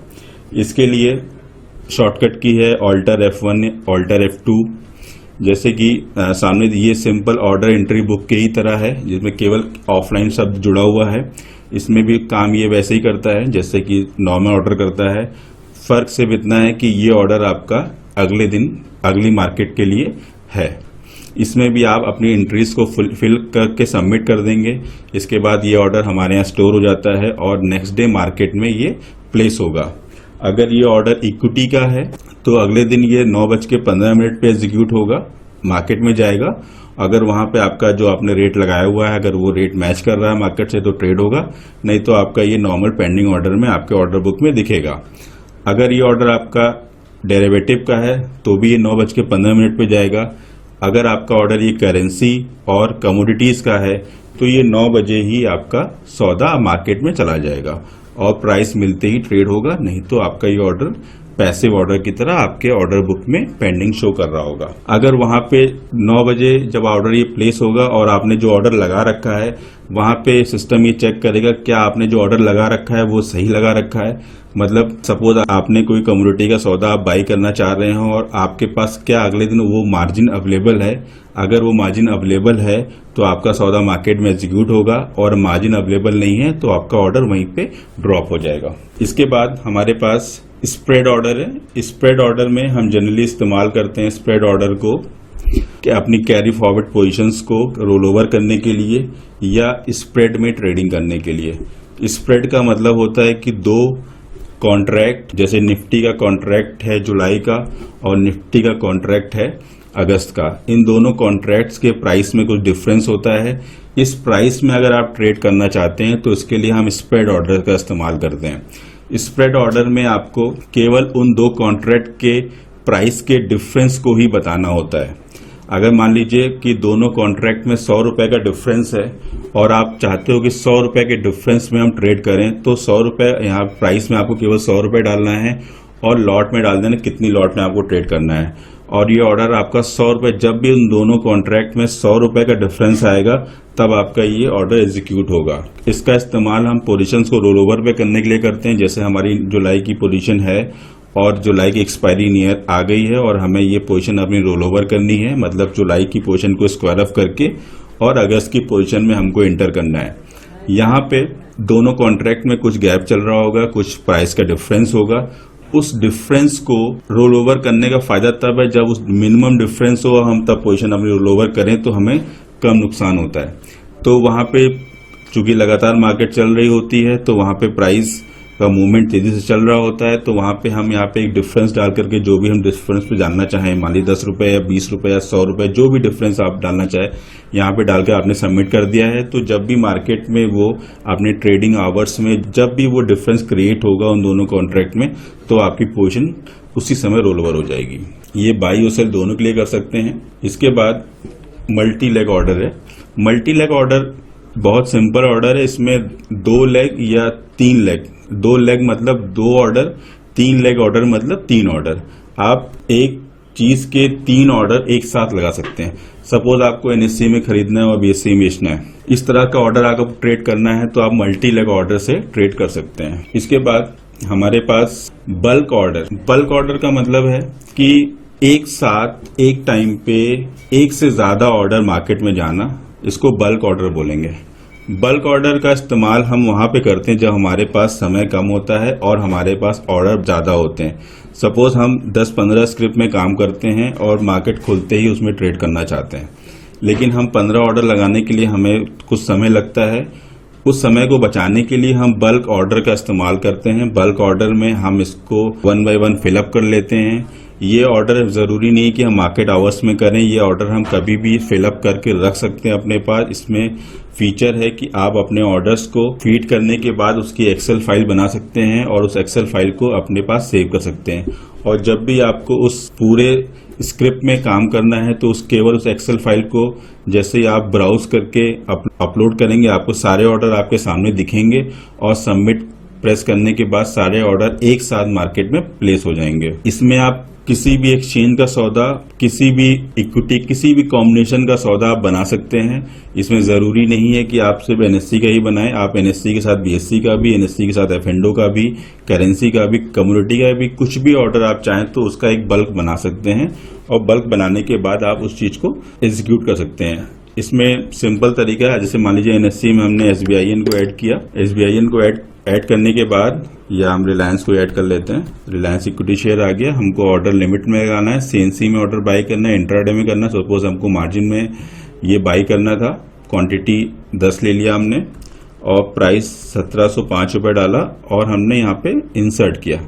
इसके लिए शॉर्टकट की है ऑल्टर F1, ऑल्टर F2। जैसे कि सामने ये सिंपल ऑर्डर एंट्री बुक के ही तरह है जिसमें केवल ऑफलाइन शब्द जुड़ा हुआ है। इसमें भी काम ये वैसे ही करता है जैसे कि नॉर्मल ऑर्डर करता है। फर्क सिर्फ इतना है कि ये ऑर्डर आपका अगले दिन अगली मार्केट के लिए है। इसमें भी आप अपनी एंट्रीज को फिल करके सबमिट कर देंगे। इसके बाद ये ऑर्डर हमारे यहाँ स्टोर हो जाता है और नेक्स्ट डे मार्केट में ये प्लेस होगा। अगर ये ऑर्डर इक्विटी का है तो अगले दिन ये 9:15 पे एग्जीक्यूट होगा, मार्केट में जाएगा। अगर वहां पे आपका जो आपने रेट लगाया हुआ है अगर वो रेट मैच कर रहा है मार्केट से तो ट्रेड होगा, नहीं तो आपका ये नॉर्मल पेंडिंग ऑर्डर में आपके ऑर्डर बुक में दिखेगा। अगर ये ऑर्डर आपका डेरिवेटिव का है तो भी ये 9:15 पे जाएगा। अगर आपका ऑर्डर ये करेंसी और कमोडिटीज का है तो ये 9 बजे ही आपका सौदा मार्केट में चला जाएगा और प्राइस मिलते ही ट्रेड होगा, नहीं तो आपका ये ऑर्डर पैसिव ऑर्डर की तरह आपके ऑर्डर बुक में पेंडिंग शो कर रहा होगा। अगर वहां पे 9 बजे जब ऑर्डर ये प्लेस होगा और आपने जो ऑर्डर लगा रखा है वहां पे सिस्टम ये चेक करेगा क्या आपने जो ऑर्डर लगा रखा है वो सही लगा रखा है। मतलब सपोज आपने कोई कमोडिटी का सौदा आप बाई करना चाह रहे हो और आपके पास क्या अगले दिन वो मार्जिन अवेलेबल है। अगर वो मार्जिन अवेलेबल है तो आपका सौदा मार्केट में एग्जीक्यूट होगा और मार्जिन अवेलेबल नहीं है तो आपका ऑर्डर वहीं पे ड्रॉप हो जाएगा। इसके बाद हमारे पास स्प्रेड ऑर्डर है। स्प्रेड ऑर्डर में हम जनरली इस्तेमाल करते हैं स्प्रेड ऑर्डर को कि अपनी कैरी फॉरवर्ड पोजीशंस को रोल ओवर करने के लिए या स्प्रेड में ट्रेडिंग करने के लिए। स्प्रेड का मतलब होता है कि दो कॉन्ट्रैक्ट, जैसे निफ्टी का कॉन्ट्रैक्ट है जुलाई का और निफ्टी का कॉन्ट्रैक्ट है अगस्त का, इन दोनों कॉन्ट्रैक्ट्स के प्राइस में कुछ डिफरेंस होता है। इस प्राइस में अगर आप ट्रेड करना चाहते हैं तो इसके लिए हम स्प्रेड ऑर्डर का इस्तेमाल करते हैं। स्प्रेड ऑर्डर में आपको केवल उन दो कॉन्ट्रैक्ट के प्राइस के डिफरेंस को ही बताना होता है। अगर मान लीजिए कि दोनों कॉन्ट्रैक्ट में 100 रुपए का डिफरेंस है और आप चाहते हो कि 100 रुपए के डिफरेंस में हम ट्रेड करें, तो 100 रुपए यहाँ प्राइस में आपको केवल 100 रुपए डालना है और लॉट में डाल देना कितनी लॉट में आपको ट्रेड करना है। और ये ऑर्डर आपका 100 रुपए, जब भी उन दोनों कॉन्ट्रैक्ट में 100 रुपए का डिफरेंस आएगा तब आपका ये ऑर्डर एग्जीक्यूट होगा। इसका इस्तेमाल हम पोजीशंस को रोल ओवर पे करने के लिए करते हैं। जैसे हमारी जुलाई की पोजीशन है और जुलाई की एक्सपायरी नियर आ गई है और हमें ये पोजीशन अपनी रोल ओवर करनी है, मतलब जुलाई की पोजीशन को स्क्वायर ऑफ करके और अगस्त की पोजीशन में हमको एंटर करना है। यहाँ पे दोनों कॉन्ट्रैक्ट में कुछ गैप चल रहा होगा, कुछ प्राइस का डिफरेंस होगा। उस डिफरेंस को रोल ओवर करने का फायदा तब है जब उस मिनिमम डिफरेंस हो, हम तब पोजीशन अपनी रोल ओवर करें तो हमें कम नुकसान होता है। तो वहां पे चूंकि लगातार मार्केट चल रही होती है तो वहां पे प्राइस का मूवमेंट तेजी से चल रहा होता है, तो वहां पे हम यहाँ पे एक डिफरेंस डाल करके जो भी हम डिफरेंस पे जानना चाहें, मान ली 10 रुपए या 20 रुपए या 100 रुपए, जो भी डिफरेंस आप डालना चाहे यहाँ पे डाल के आपने सबमिट कर दिया है। तो जब भी मार्केट में वो अपने ट्रेडिंग आवर्स में जब भी वो डिफरेंस क्रिएट होगा उन दोनों कॉन्ट्रैक्ट में, तो आपकी पोजीशन उसी समय रोल ओवर हो जाएगी। ये बाई और सेल दोनों के लिए कर सकते हैं। इसके बाद मल्टी लेग ऑर्डर है। मल्टी लेग ऑर्डर बहुत सिंपल ऑर्डर है। इसमें 2 लेग या 3 लेग, 2 लेग मतलब 2 ऑर्डर, 3 लेग ऑर्डर मतलब 3 ऑर्डर। आप एक चीज के 3 ऑर्डर एक साथ लगा सकते हैं। सपोज आपको एनएससी में खरीदना है और बीएससी में बेचना है, इस तरह का ऑर्डर आपको ट्रेड करना है तो आप मल्टी लेग ऑर्डर से ट्रेड कर सकते हैं। इसके बाद हमारे पास बल्क ऑर्डर। बल्क ऑर्डर का मतलब है कि एक साथ एक टाइम पे एक से ज्यादा ऑर्डर मार्केट में जाना, इसको बल्क ऑर्डर बोलेंगे। बल्क ऑर्डर का इस्तेमाल हम वहां पे करते हैं जब हमारे पास समय कम होता है और हमारे पास ऑर्डर ज्यादा होते हैं। सपोज हम 10-15 स्क्रिप्ट में काम करते हैं और मार्केट खुलते ही उसमें ट्रेड करना चाहते हैं, लेकिन हम 15 ऑर्डर लगाने के लिए हमें कुछ समय लगता है। उस समय को बचाने के लिए हम बल्क ऑर्डर का इस्तेमाल करते हैं। बल्क ऑर्डर में हम इसको 1 बाय 1 फिलअप कर लेते हैं। ये ऑर्डर जरूरी नहीं कि हम मार्केट आवर्स में करें, ये ऑर्डर हम कभी भी फिलअप करके रख सकते हैं अपने पास। इसमें फीचर है कि आप अपने ऑर्डर्स को फीड करने के बाद उसकी एक्सेल फाइल बना सकते हैं और उस एक्सेल फाइल को अपने पास सेव कर सकते हैं। और जब भी आपको उस पूरे स्क्रिप्ट में काम करना है तो केवल उस एक्सेल फाइल को जैसे ही आप ब्राउज करके अपलोड करेंगे, आपको सारे ऑर्डर आपके सामने दिखेंगे और सबमिट प्रेस करने के बाद सारे ऑर्डर एक साथ मार्केट में प्लेस हो जाएंगे। इसमें आप किसी भी एक्सचेंज का सौदा, किसी भी इक्विटी, किसी भी कॉम्बिनेशन का सौदा आप बना सकते हैं। इसमें जरूरी नहीं है कि आप सिर्फ एनएससी का ही बनाएं, आप एनएससी के साथ बीएससी का भी, एनएससी के साथ एफएनडो का भी, करेंसी का भी, कम्युनिटी का भी, कुछ भी ऑर्डर आप चाहें तो उसका एक बल्क बना सकते हैं और बल्क बनाने के बाद आप उस चीज को एग्जीक्यूट कर सकते हैं। इसमें सिंपल तरीका है, जैसे मान लीजिए एनएससी में हमने एसबीआईएन को ऐड किया, एसबीआईएन को ऐड करने के बाद या हम रिलायंस को ऐड कर लेते हैं। रिलायंस इक्विटी शेयर आ गया, हमको ऑर्डर लिमिट में लगाना है, सीएनसी में ऑर्डर बाई करना है, इंट्राडे में करना है। सपोज हमको मार्जिन में ये बाई करना था, क्वांटिटी 10 ले लिया हमने और प्राइस 1705 रुपये डाला और हमने यहाँ पे इंसर्ट किया।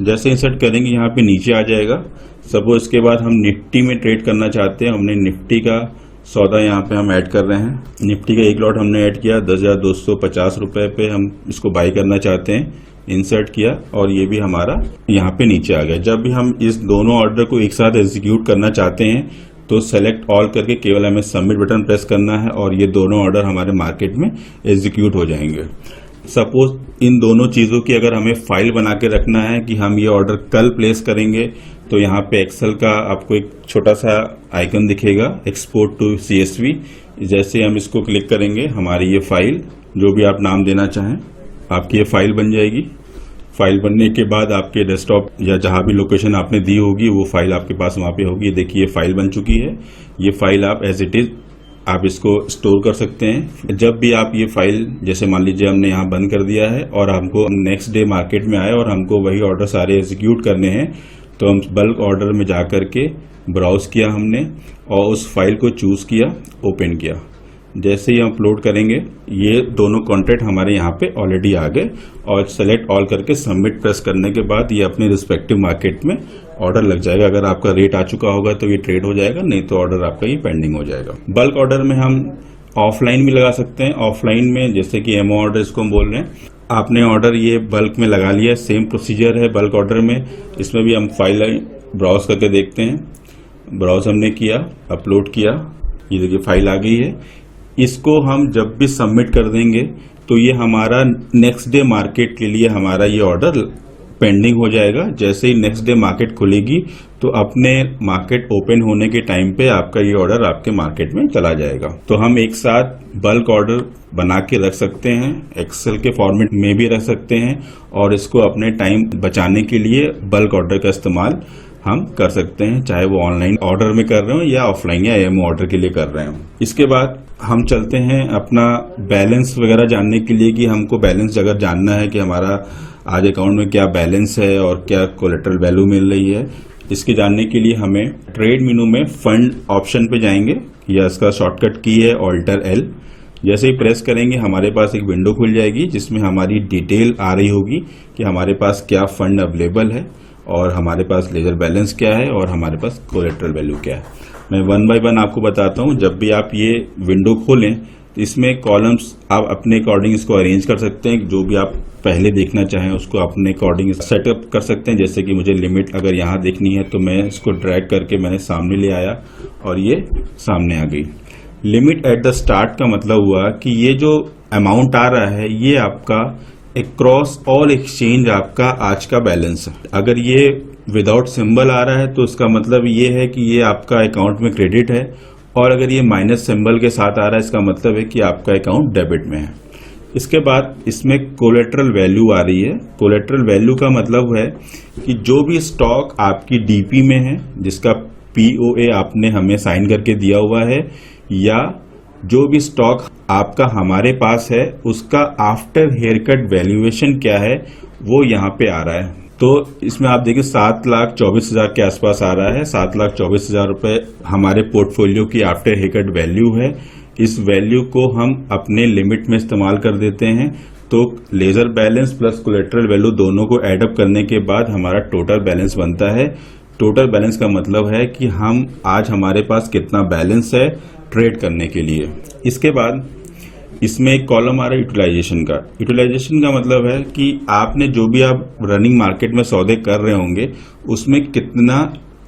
जैसे इंसर्ट करेंगे यहाँ पे नीचे आ जाएगा। सपोज इसके बाद हम निफ्टी में ट्रेड करना चाहते हैं, हमने निफ्टी का सौदा यहाँ पे हम ऐड कर रहे हैं। निफ्टी का एक लॉट हमने ऐड किया 10,250 रुपए पे, हम इसको बाई करना चाहते हैं, इंसर्ट किया और ये भी हमारा यहाँ पे नीचे आ गया। जब भी हम इस दोनों ऑर्डर को एक साथ एग्जीक्यूट करना चाहते हैं तो सेलेक्ट ऑल करके केवल हमें सबमिट बटन प्रेस करना है और ये दोनों ऑर्डर हमारे मार्केट में एग्जीक्यूट हो जाएंगे। सपोज इन दोनों चीजों की अगर हमें फाइल बना के रखना है कि हम ये ऑर्डर कल प्लेस करेंगे, तो यहाँ पे एक्सेल का आपको एक छोटा सा आइकन दिखेगा, एक्सपोर्ट टू सीएसवी। जैसे हम इसको क्लिक करेंगे, हमारी ये फाइल, जो भी आप नाम देना चाहें, आपकी ये फाइल बन जाएगी। फाइल बनने के बाद आपके डेस्कटॉप या जहां भी लोकेशन आपने दी होगी वो फाइल आपके पास वहां पे होगी। देखिए फाइल बन चुकी है। ये फाइल आप एज इट इज आप इसको स्टोर कर सकते हैं। जब भी आप ये फाइल, जैसे मान लीजिए हमने यहाँ बंद कर दिया है और हमको नेक्स्ट डे मार्केट में आए और हमको वही ऑर्डर सारे एग्जीक्यूट करने हैं, तो हम बल्क ऑर्डर में जा करके ब्राउज किया हमने और उस फाइल को चूज किया, ओपन किया। जैसे ही हम अपलोड करेंगे ये दोनों कॉन्ट्रैक्ट हमारे यहाँ पे ऑलरेडी आ गए और सेलेक्ट ऑल करके सबमिट प्रेस करने के बाद ये अपने रिस्पेक्टिव मार्केट में ऑर्डर लग जाएगा। अगर आपका रेट आ चुका होगा तो ये ट्रेड हो जाएगा, नहीं तो ऑर्डर आपका ये पेंडिंग हो जाएगा। बल्क ऑर्डर में हम ऑफलाइन भी लगा सकते हैं। ऑफलाइन में जैसे कि एमओ ऑर्डर इसको हम बोल रहे हैं, आपने ऑर्डर ये बल्क में लगा लिया, सेम प्रोसीजर है बल्क ऑर्डर में। इसमें भी हम फाइल ब्राउज करके देखते हैं। ब्राउज हमने किया, अपलोड किया, ये देखिए फाइल आ गई है। इसको हम जब भी सबमिट कर देंगे तो ये हमारा नेक्स्ट डे मार्केट के लिए हमारा ये ऑर्डर पेंडिंग हो जाएगा। जैसे ही नेक्स्ट डे मार्केट खुलेगी तो अपने मार्केट ओपन होने के टाइम पे आपका ये ऑर्डर आपके मार्केट में चला जाएगा। तो हम एक साथ बल्क ऑर्डर बना के रख सकते हैं, एक्सेल के फॉर्मेट में भी रख सकते हैं, और इसको अपने टाइम बचाने के लिए बल्क ऑर्डर का इस्तेमाल हम कर सकते हैं, चाहे वो ऑनलाइन ऑर्डर में कर रहे हो या ऑफलाइन या एमओ ऑर्डर के लिए कर रहे हो। इसके बाद हम चलते हैं अपना बैलेंस वगैरह जानने के लिए, कि हमको बैलेंस अगर जानना है कि हमारा आज अकाउंट में क्या बैलेंस है और क्या कोलेटरल वैल्यू मिल रही है। इसके जानने के लिए हमें ट्रेड मेनू में फंड ऑप्शन पे जाएंगे, या इसका शॉर्टकट की है ऑल्टर एल। जैसे ही प्रेस करेंगे हमारे पास एक विंडो खुल जाएगी जिसमें हमारी डिटेल आ रही होगी कि हमारे पास क्या फंड अवेलेबल है और हमारे पास लेजर बैलेंस क्या है और हमारे पास कोलेटरल वैल्यू क्या है। मैं वन बाय वन आपको बताता हूँ। जब भी आप ये विंडो खोलें तो इसमें कॉलम्स आप अपने अकॉर्डिंग इसको अरेंज कर सकते हैं। जो भी आप पहले देखना चाहें उसको अपने अकॉर्डिंग सेटअप कर सकते हैं। जैसे कि मुझे लिमिट अगर यहाँ देखनी है तो मैं इसको ड्रैग करके मैंने सामने ले आया और ये सामने आ गई। लिमिट एट द स्टार्ट का मतलब हुआ कि ये जो अमाउंट आ रहा है ये आपका अक्रॉस ऑल एक्सचेंज आपका आज का बैलेंस है। अगर ये विदाउट सिंबल आ रहा है तो उसका मतलब ये है कि ये आपका अकाउंट में क्रेडिट है, और अगर ये माइनस सिंबल के साथ आ रहा है इसका मतलब है कि आपका अकाउंट डेबिट में है। इसके बाद इसमें कोलेटरल वैल्यू आ रही है। कोलेटरल वैल्यू का मतलब है कि जो भी स्टॉक आपकी डीपी में है, जिसका पीओए आपने हमें साइन करके दिया हुआ है, या जो भी स्टॉक आपका हमारे पास है उसका आफ्टर हेयरकट वैल्यूएशन क्या है वो यहाँ पे आ रहा है। तो इसमें आप देखिए 7,24,000 के आसपास आ रहा है। 7,24,000 रुपए हमारे पोर्टफोलियो की आफ्टर हेयरकट वैल्यू है। इस वैल्यू को हम अपने लिमिट में इस्तेमाल कर देते हैं। तो ledger balance plus collateral value दोनों को एडअप करने के बाद हमारा टोटल बैलेंस बनता है। टोटल बैलेंस का मतलब है कि हम आज हमारे पास कितना बैलेंस है ट्रेड करने के लिए। इसके बाद इसमें एक कॉलम आ रहा है यूटिलाइजेशन का। यूटिलाइजेशन का मतलब है कि आपने जो भी आप रनिंग मार्केट में सौदे कर रहे होंगे उसमें कितना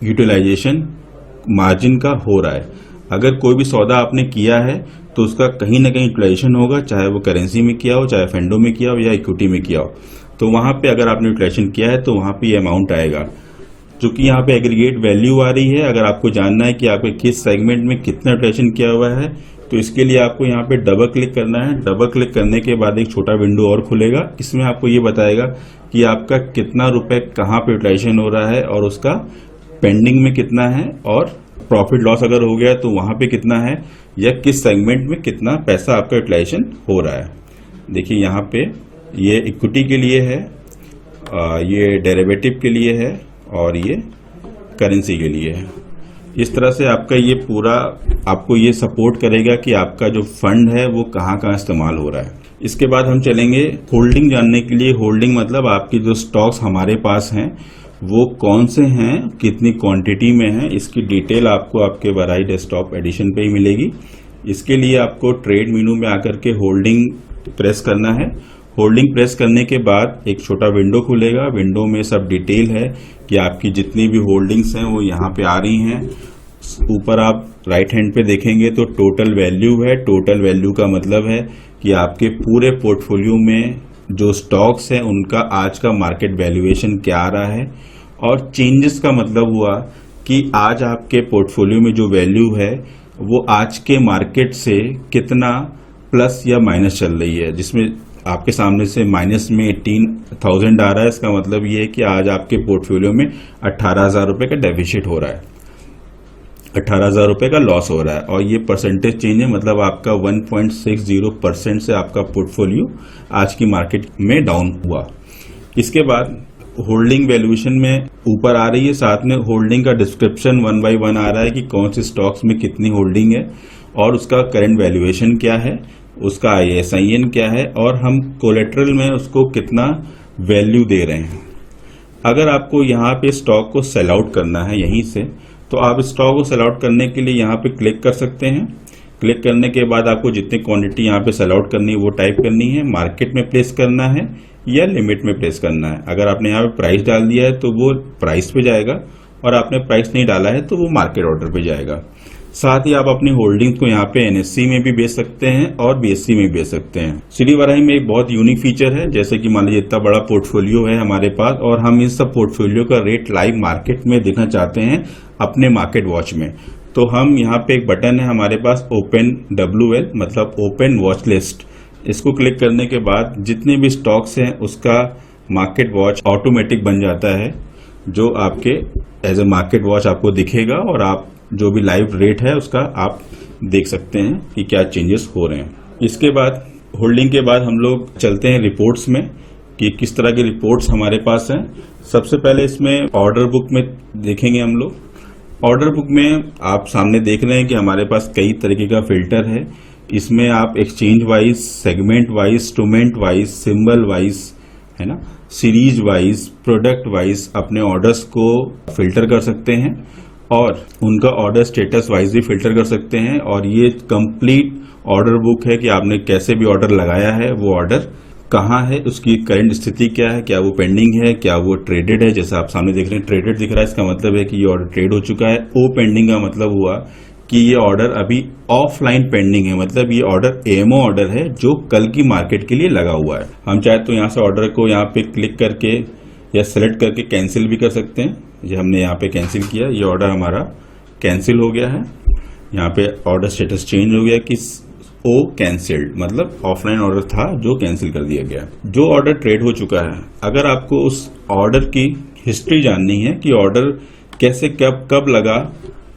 यूटिलाइजेशन मार्जिन का हो रहा है। अगर कोई भी सौदा आपने किया है तो उसका कहीं ना कहीं यूटिलाइजेशन होगा, चाहे वो करेंसी में किया हो, चाहे फेंडो में किया हो या इक्विटी में किया हो। तो वहां पे अगर आपने यूटिलाइजेशन किया है तो वहां पे ये अमाउंट आएगा। चूंकि यहाँ पे एग्रीगेट वैल्यू आ रही है, अगर आपको जानना है कि आपके किस सेगमेंट में कितना यूटिलाइजेशन किया हुआ है तो इसके लिए आपको यहाँ पे डबल क्लिक करना है। डबल क्लिक करने के बाद एक छोटा विंडो और खुलेगा। इसमें आपको ये बताएगा कि आपका कितना रुपए कहाँ पे यूटिलाइजेशन हो रहा है और उसका पेंडिंग में कितना है, और प्रॉफिट लॉस अगर हो गया तो वहां पे कितना है, या किस सेगमेंट में कितना पैसा आपका यूटिलाइजेशन हो रहा है। देखिए यहाँ पे ये इक्विटी के लिए है, ये डेरिवेटिव के लिए है और ये करेंसी के लिए है। इस तरह से आपका ये पूरा आपको ये सपोर्ट करेगा कि आपका जो फंड है वो कहाँ कहाँ इस्तेमाल हो रहा है। इसके बाद हम चलेंगे होल्डिंग जानने के लिए। होल्डिंग मतलब आपकी जो स्टॉक्स हमारे पास हैं वो कौन से हैं, कितनी क्वांटिटी में है, इसकी डिटेल आपको आपके वराई डेस्कटॉप एडिशन पे ही मिलेगी। इसके लिए आपको ट्रेड मेनू में आकर के होल्डिंग प्रेस करना है। होल्डिंग प्रेस करने के बाद एक छोटा विंडो खुलेगा। विंडो में सब डिटेल है कि आपकी जितनी भी होल्डिंग्स हैं वो यहाँ पे आ रही हैं। ऊपर आप राइट हैंड पे देखेंगे तो टोटल वैल्यू है। टोटल वैल्यू का मतलब है कि आपके पूरे पोर्टफोलियो में जो स्टॉक्स हैं उनका आज का मार्केट वैल्यूएशन क्या आ रहा है। और चेंजेस का मतलब हुआ कि आज आपके पोर्टफोलियो में जो वैल्यू है वो आज के मार्केट से कितना प्लस या माइनस चल रही है। जिसमें आपके सामने से माइनस में 18,000 आ रहा है। इसका मतलब ये है कि आज आपके पोर्टफोलियो में 18,000 रुपए का डेफिसिट हो रहा है, 18,000 रुपए का लॉस हो रहा है। और ये परसेंटेज चेंज है, मतलब आपका 1.60% से आपका पोर्टफोलियो आज की मार्केट में डाउन हुआ। इसके बाद होल्डिंग वैल्यूएशन में ऊपर आ रही है, साथ में होल्डिंग का डिस्क्रिप्शन 1 by 1 आ रहा है कि कौन से स्टॉक्स में कितनी होल्डिंग है और उसका करंट वैल्यूएशन क्या है, उसका ISIN क्या है, और हम कोलेटरल में उसको कितना वैल्यू दे रहे हैं। अगर आपको यहाँ पे स्टॉक को सेल आउट करना है यहीं से, तो आप स्टॉक को सेल आउट करने के लिए यहाँ पे क्लिक कर सकते हैं। क्लिक करने के बाद आपको जितनी क्वांटिटी यहाँ पे सेल आउट करनी है वो टाइप करनी है, मार्केट में प्लेस करना है या लिमिट में प्लेस करना है। अगर आपने यहाँ पे प्राइस डाल दिया है तो वो प्राइस पे जाएगा, और आपने प्राइस नहीं डाला है तो वो मार्केट ऑर्डर पे जाएगा। साथ ही आप अपनी होल्डिंग्स को यहाँ पे एनएससी में भी बेच सकते हैं और बीएससी में भी बेच सकते हैं। श्री वराही में एक बहुत यूनिक फीचर है, जैसे कि मान लीजिए इतना बड़ा पोर्टफोलियो है हमारे पास और हम इस सब पोर्टफोलियो का रेट लाइव मार्केट में देखना चाहते हैं अपने मार्केट वॉच में। तो हम यहाँ पे एक बटन है हमारे पास ओपन WL मतलब ओपन वॉच लिस्ट, इसको क्लिक करने के बाद जितने भी स्टॉक्स हैं उसका मार्केट वॉच ऑटोमेटिक बन जाता है, जो आपके एज ए मार्केट वॉच आपको दिखेगा और आप जो भी लाइव रेट है उसका आप देख सकते हैं कि क्या चेंजेस हो रहे हैं। इसके बाद होल्डिंग के बाद हम लोग चलते हैं रिपोर्ट्स में कि किस तरह के रिपोर्ट्स हमारे पास हैं। सबसे पहले इसमें ऑर्डर बुक में देखेंगे हम लोग। ऑर्डर बुक में आप सामने देख रहे हैं कि हमारे पास कई तरीके का फिल्टर है। इसमें आप exchange wise, segment wise, instrument wise, symbol wise, है ना, सीरीज वाइज, प्रोडक्ट वाइज अपने ऑर्डर्स को फिल्टर कर सकते हैं और उनका ऑर्डर स्टेटस वाइज भी फिल्टर कर सकते हैं। और ये कंप्लीट ऑर्डर बुक है कि आपने कैसे भी ऑर्डर लगाया है, वो ऑर्डर कहाँ है, उसकी करंट स्थिति क्या है, क्या वो पेंडिंग है, क्या वो ट्रेडेड है। जैसे आप सामने देख रहे हैं ट्रेडेड दिख रहा है, इसका मतलब है कि ये ऑर्डर ट्रेड हो चुका है। ओ पेंडिंग का मतलब हुआ कि ये ऑर्डर अभी ऑफलाइन पेंडिंग है, मतलब ये ऑर्डर एएमओ ऑर्डर है जो कल की मार्केट के लिए लगा हुआ है। हम चाहे तो यहाँ से ऑर्डर को यहाँ पे क्लिक करके या सेलेक्ट करके कैंसिल भी कर सकते हैं। ये हमने यहाँ पे कैंसिल किया, ये ऑर्डर हमारा कैंसिल हो गया है। यहाँ पे ऑर्डर स्टेटस चेंज हो गया कि ओ कैंसिल्ड, मतलब ऑफलाइन ऑर्डर था जो कैंसिल कर दिया गया। जो ऑर्डर ट्रेड हो चुका है, अगर आपको उस ऑर्डर की हिस्ट्री जाननी है कि ऑर्डर कैसे कब लगा,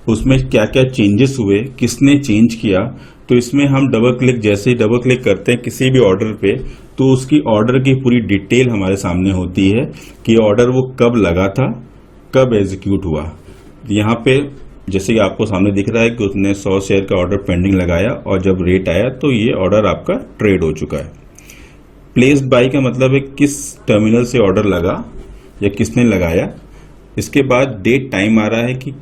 उसमें क्या क्या चेंजेस हुए, किसने चेंज किया, तो इसमें हम डबल क्लिक, जैसे ही डबल क्लिक करते हैं किसी भी ऑर्डर पे तो उसकी ऑर्डर की पूरी डिटेल हमारे सामने होती है कि ऑर्डर वो कब लगा था, कब एग्जीक्यूट हुआ। यहाँ पे जैसे कि आपको सामने दिख रहा है कि उसने 100 शेयर का ऑर्डर पेंडिंग लगाया और जब रेट आया तो ये ऑर्डर आपका ट्रेड हो चुका है। प्लेस्ड बाय का मतलब है किस टर्मिनल से ऑर्डर लगा या किसने लगाया। इसके बाद डेट टाइम आ रहा है कि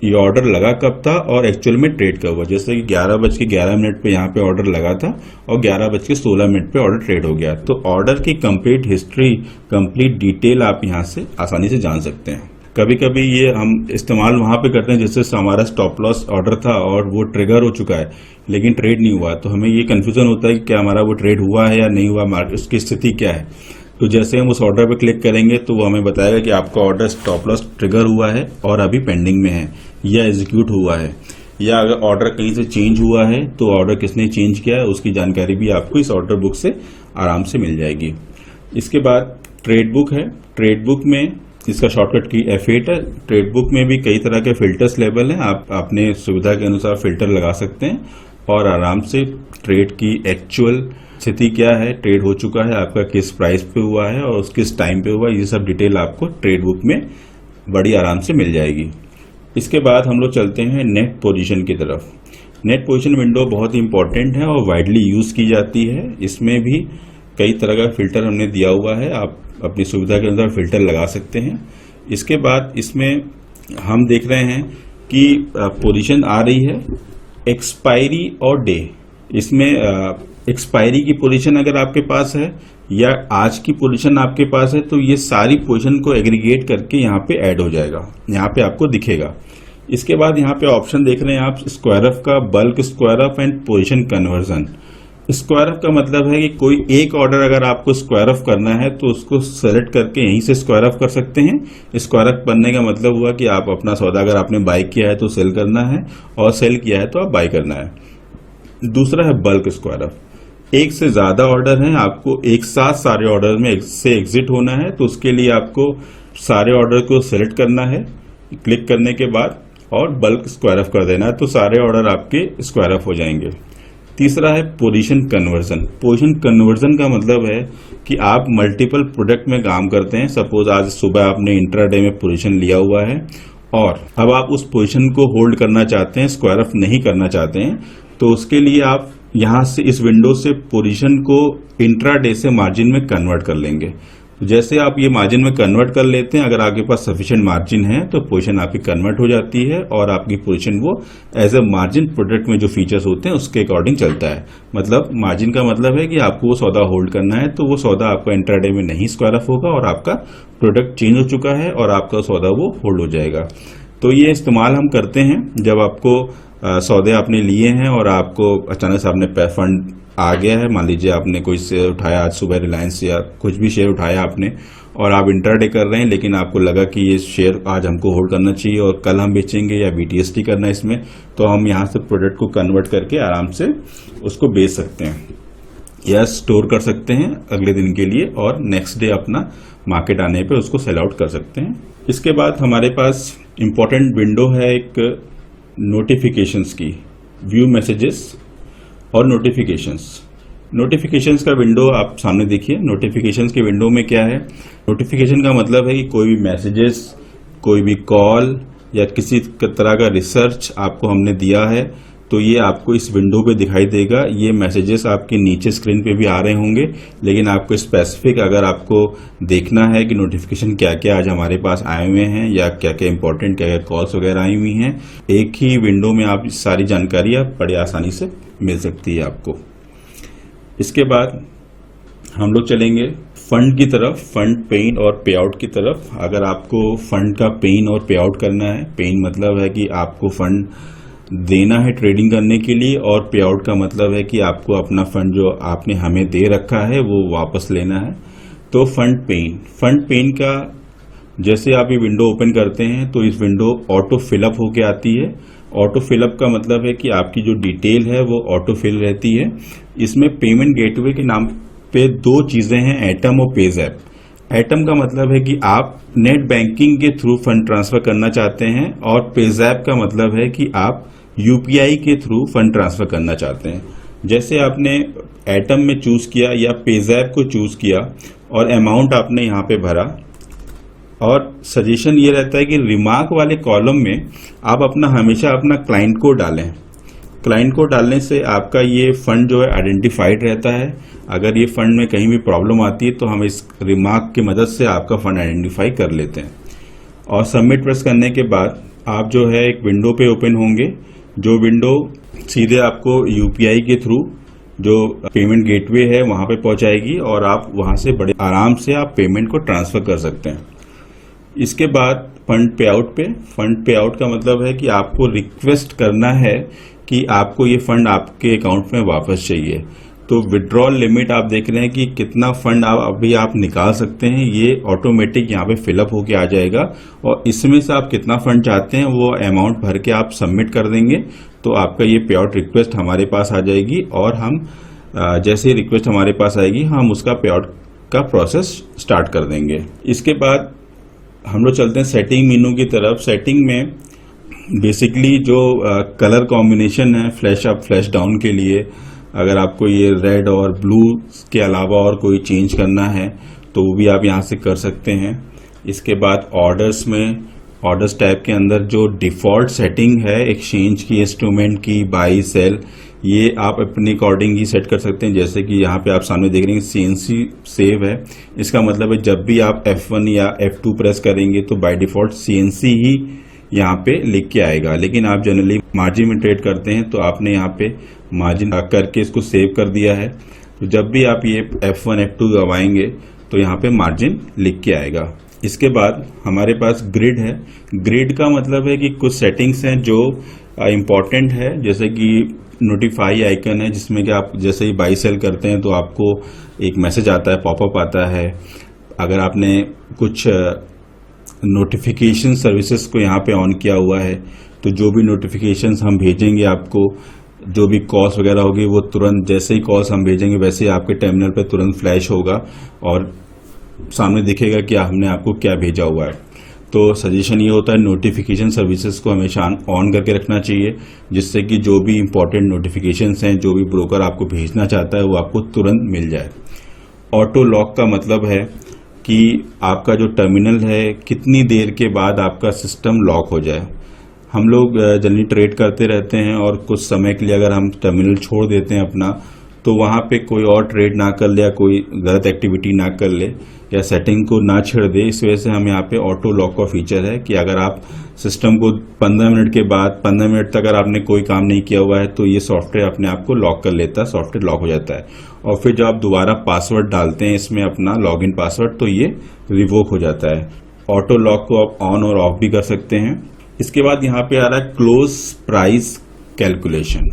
ये ऑर्डर लगा कब था और एक्चुअल में ट्रेड कब हुआ। जैसे कि 11:11 पे यहाँ पे ऑर्डर लगा था और 11:16 पे ऑर्डर ट्रेड हो गया। तो ऑर्डर की कंप्लीट हिस्ट्री, कंप्लीट डिटेल आप यहाँ से आसानी से जान सकते हैं। कभी कभी ये हम इस्तेमाल वहां पे करते हैं जैसे हमारा स्टॉप लॉस ऑर्डर था और वो ट्रिगर हो चुका है लेकिन ट्रेड नहीं हुआ, तो हमें ये कंफ्यूजन होता है कि क्या हमारा वो ट्रेड हुआ है या नहीं हुआ, मार्केट उसकी स्थिति क्या है। तो जैसे हम उस ऑर्डर पे क्लिक करेंगे तो वो हमें बताएगा कि आपका ऑर्डर स्टॉप लॉस ट्रिगर हुआ है और अभी पेंडिंग में है या एग्जीक्यूट हुआ है, या अगर ऑर्डर कहीं से चेंज हुआ है तो ऑर्डर किसने चेंज किया है उसकी जानकारी भी आपको इस ऑर्डर बुक से आराम से मिल जाएगी। इसके बाद ट्रेड बुक है। ट्रेड बुक में इसका शॉर्टकट की F8 है। ट्रेड बुक में भी कई तरह के फिल्टर्स लेवल हैं, आप अपने सुविधा के अनुसार फिल्टर लगा सकते हैं और आराम से ट्रेड की एक्चुअल स्थिति क्या है, ट्रेड हो चुका है आपका, किस प्राइस पे हुआ है और किस टाइम पे हुआ, ये सब डिटेल आपको ट्रेड बुक में बड़ी आराम से मिल जाएगी। इसके बाद हम लोग चलते हैं नेट पोजीशन की तरफ। नेट पोजीशन विंडो बहुत ही इंपॉर्टेंट है और वाइडली यूज की जाती है। इसमें भी कई तरह का फिल्टर हमने दिया हुआ है, आप अपनी सुविधा के अनुसार फिल्टर लगा सकते हैं। इसके बाद इसमें हम देख रहे हैं कि पोजीशन आ रही है एक्सपायरी और डे। इसमें एक्सपायरी की पोजीशन अगर आपके पास है या आज की पोजीशन आपके पास है तो ये सारी पोजीशन को एग्रीगेट करके यहाँ पे ऐड हो जाएगा, यहाँ पे आपको दिखेगा। इसके बाद यहाँ पे ऑप्शन देख रहे हैं आप स्क्वायर ऑफ का, bulk square of and position conversion. Square of का मतलब है कि कोई एक ऑर्डर अगर आपको स्क्वायर ऑफ करना है तो उसको सेलेक्ट करके यहीं से स्क्वायर ऑफ कर सकते हैं। स्क्वायर ऑफ बनने का मतलब हुआ कि आप अपना सौदा अगर आपने बाय किया है तो सेल करना है और सेल किया है तो आप बाय करना है। दूसरा है बल्क स्क्वायर ऑफ। एक से ज्यादा ऑर्डर हैं, आपको एक साथ सारे ऑर्डर में से एग्जिट होना है तो उसके लिए आपको सारे ऑर्डर को सेलेक्ट करना है क्लिक करने के बाद और बल्क स्क्वायर ऑफ कर देना है, तो सारे ऑर्डर आपके स्क्वायर ऑफ हो जाएंगे। तीसरा है पोजीशन कन्वर्जन। पोजीशन कन्वर्जन का मतलब है कि आप मल्टीपल प्रोडक्ट में काम करते हैं। सपोज आज सुबह आपने इंट्राडे में पोजीशन लिया हुआ है और अब आप उस पोजीशन को होल्ड करना चाहते हैं, स्क्वायर ऑफ नहीं करना चाहते हैं, तो उसके लिए आप यहाँ से इस विंडो से पोजीशन को इंट्राडे से मार्जिन में कन्वर्ट कर लेंगे। तो जैसे आप ये मार्जिन में कन्वर्ट कर लेते हैं, अगर आपके पास सफिशिएंट मार्जिन है तो पोजीशन आपकी कन्वर्ट हो जाती है और आपकी पोजीशन वो एज अ मार्जिन प्रोडक्ट में जो फीचर्स होते हैं उसके अकॉर्डिंग चलता है। मतलब मार्जिन का मतलब है कि आपको वो सौदा होल्ड करना है, तो वो सौदा आपका इंट्राडे में नहीं स्क्वायर ऑफ होगा और आपका प्रोडक्ट चेंज हो चुका है और आपका सौदा वो होल्ड हो जाएगा। तो ये इस्तेमाल हम करते हैं जब आपको सौदे आपने लिए हैं और आपको अचानक से आपने फंड आ गया है। मान लीजिए आपने कोई शेयर उठाया आज सुबह, रिलायंस या कुछ भी शेयर उठाया आपने और आप इंट्राडे कर रहे हैं, लेकिन आपको लगा कि ये शेयर आज हमको होल्ड करना चाहिए और कल हम बेचेंगे या बीटीएसटी करना है इसमें, तो हम यहाँ से प्रोडक्ट को कन्वर्ट करके आराम से उसको बेच सकते हैं या स्टोर कर सकते हैं अगले दिन के लिए और नेक्स्ट डे अपना मार्केट आने पे उसको सेल आउट कर सकते हैं। इसके बाद हमारे पास इम्पोर्टेंट विंडो है एक नोटिफिकेशंस की, व्यू मैसेजेस और नोटिफिकेशंस का विंडो आप सामने देखिए। नोटिफिकेशंस के विंडो में क्या है, नोटिफिकेशन का मतलब है कि कोई भी मैसेजेस, कोई भी कॉल या किसी तरह का रिसर्च आपको हमने दिया है तो ये आपको इस विंडो पे दिखाई देगा। ये मैसेजेस आपके नीचे स्क्रीन पे भी आ रहे होंगे, लेकिन आपको स्पेसिफिक अगर आपको देखना है कि नोटिफिकेशन क्या क्या आज हमारे पास आए हुए हैं या क्या क्या इंपॉर्टेंट क्या क्या कॉल्स वगैरह आई हुई हैं, एक ही विंडो में आप सारी जानकारी आप बड़े आसानी से मिल सकती है आपको। इसके बाद हम लोग चलेंगे फंड की तरफ, फंड पेइन और पे आउट की तरफ। अगर आपको फंड का पेइन और पे आउट करना है, पेइन मतलब है कि आपको फंड देना है ट्रेडिंग करने के लिए और पे आउट का मतलब है कि आपको अपना फंड जो आपने हमें दे रखा है वो वापस लेना है। तो फंड पेन का जैसे आप ये विंडो ओपन करते हैं तो इस विंडो ऑटो फिलअप होके आती है। ऑटो फिलअप का मतलब है कि आपकी जो डिटेल है वो ऑटो फिल रहती है। इसमें पेमेंट गेटवे के नाम पे दो चीजें हैं, एटम और पेज़ैप। एटम का मतलब है कि आप नेट बैंकिंग के थ्रू फंड ट्रांसफर करना चाहते हैं और पेज़ैप का मतलब है कि आप यूपीआई के थ्रू फंड ट्रांसफर करना चाहते हैं। जैसे आपने एटम में चूज किया या पेज़ैप को चूज किया और अमाउंट आपने यहाँ पे भरा, और सजेशन ये रहता है कि रिमार्क वाले कॉलम में आप हमेशा अपना क्लाइंट कोड डालें। क्लाइंट कोड डालने से आपका ये फंड जो है आइडेंटिफाइड रहता है। अगर ये फंड में कहीं भी प्रॉब्लम आती है तो हम इस रिमार्क की मदद से आपका फंड आइडेंटिफाई कर लेते हैं। और सबमिट प्रेस करने के बाद आप जो है एक विंडो पे ओपन होंगे, जो विंडो सीधे आपको यूपीआई के थ्रू जो पेमेंट गेटवे है वहां पे पहुंचाएगी और आप वहां से बड़े आराम से आप पेमेंट को ट्रांसफर कर सकते हैं। इसके बाद फंड पे आउट का मतलब है कि आपको रिक्वेस्ट करना है कि आपको ये फंड आपके अकाउंट में वापस चाहिए। तो विड्रॉल लिमिट आप देख रहे हैं कि कितना फंड अभी आप निकाल सकते हैं, ये ऑटोमेटिक यहाँ पे फिलअप होके आ जाएगा और इसमें से आप कितना फंड चाहते हैं वो अमाउंट भर के आप सबमिट कर देंगे तो आपका ये पे आउट रिक्वेस्ट हमारे पास आ जाएगी और हम जैसे ही रिक्वेस्ट हमारे पास आएगी हम उसका पे आउट का प्रोसेस स्टार्ट कर देंगे। इसके बाद हम लोग चलते हैं सेटिंग मेनू की तरफ। सेटिंग में बेसिकली जो कलर कॉम्बिनेशन है फ्लैश अप फ्लैश डाउन के लिए, अगर आपको ये रेड और ब्लू के अलावा और कोई चेंज करना है तो वो भी आप यहाँ से कर सकते हैं। इसके बाद ऑर्डर्स में, ऑर्डर्स टैब के अंदर जो डिफ़ॉल्ट सेटिंग है एक्सचेंज की, इंस्ट्रूमेंट की, बाई सेल, ये आप अपने अकॉर्डिंग ही सेट कर सकते हैं। जैसे कि यहाँ पे आप सामने देख रहे हैं CNC सेव है, इसका मतलब है जब भी आप F1 या F2 प्रेस करेंगे तो बाय डिफ़ॉल्ट CNC ही यहाँ पे लिख के आएगा। लेकिन आप जनरली मार्जिन में ट्रेड करते हैं तो आपने यहाँ पे मार्जिन करके इसको सेव कर दिया है, तो जब भी आप ये F1 F2 दबाएंगे तो यहाँ पे मार्जिन लिख के आएगा। इसके बाद हमारे पास ग्रिड है। ग्रिड का मतलब है कि कुछ सेटिंग्स हैं जो इम्पॉर्टेंट है, जैसे कि नोटिफाई आइकन है जिसमें कि आप जैसे ही बाई सेल करते हैं तो आपको एक मैसेज आता है, पॉपअप आता है। अगर आपने कुछ नोटिफिकेशन सर्विसेज को यहाँ पे ऑन किया हुआ है तो जो भी नोटिफिकेशंस हम भेजेंगे आपको, जो भी कॉल्स वगैरह होगी वो तुरंत जैसे ही कॉल्स हम भेजेंगे वैसे ही आपके टर्मिनल पे तुरंत फ्लैश होगा और सामने दिखेगा कि हमने आपको क्या भेजा हुआ है। तो सजेशन ये होता है नोटिफिकेशन सर्विसेज को हमेशा ऑन करके रखना चाहिए, जिससे कि जो भी इम्पोर्टेंट नोटिफिकेशंस हैं, जो भी ब्रोकर आपको भेजना चाहता है वो आपको तुरंत मिल जाए। ऑटो लॉक का मतलब है कि आपका जो टर्मिनल है कितनी देर के बाद आपका सिस्टम लॉक हो जाए। हम लोग जनरली ट्रेड करते रहते हैं और कुछ समय के लिए अगर हम टर्मिनल छोड़ देते हैं अपना तो वहाँ पे कोई और ट्रेड ना कर ले या कोई गलत एक्टिविटी ना कर ले या सेटिंग को ना छेड़ दे। इस वजह से हम यहाँ पे ऑटो लॉक का फीचर है कि अगर आप सिस्टम को 15 मिनट के बाद 15 मिनट तक अगर आपने कोई काम नहीं किया हुआ है तो ये सॉफ्टवेयर अपने आप को लॉक कर लेता है, सॉफ्टवेयर लॉक हो जाता है। और फिर जब आप दोबारा पासवर्ड डालते हैं इसमें अपना लॉगिन पासवर्ड तो ये रिवोक हो जाता है। ऑटो लॉक को आप ऑन और ऑफ भी कर सकते हैं। इसके बाद यहाँ पे आ रहा है क्लोज प्राइस कैलकुलेशन।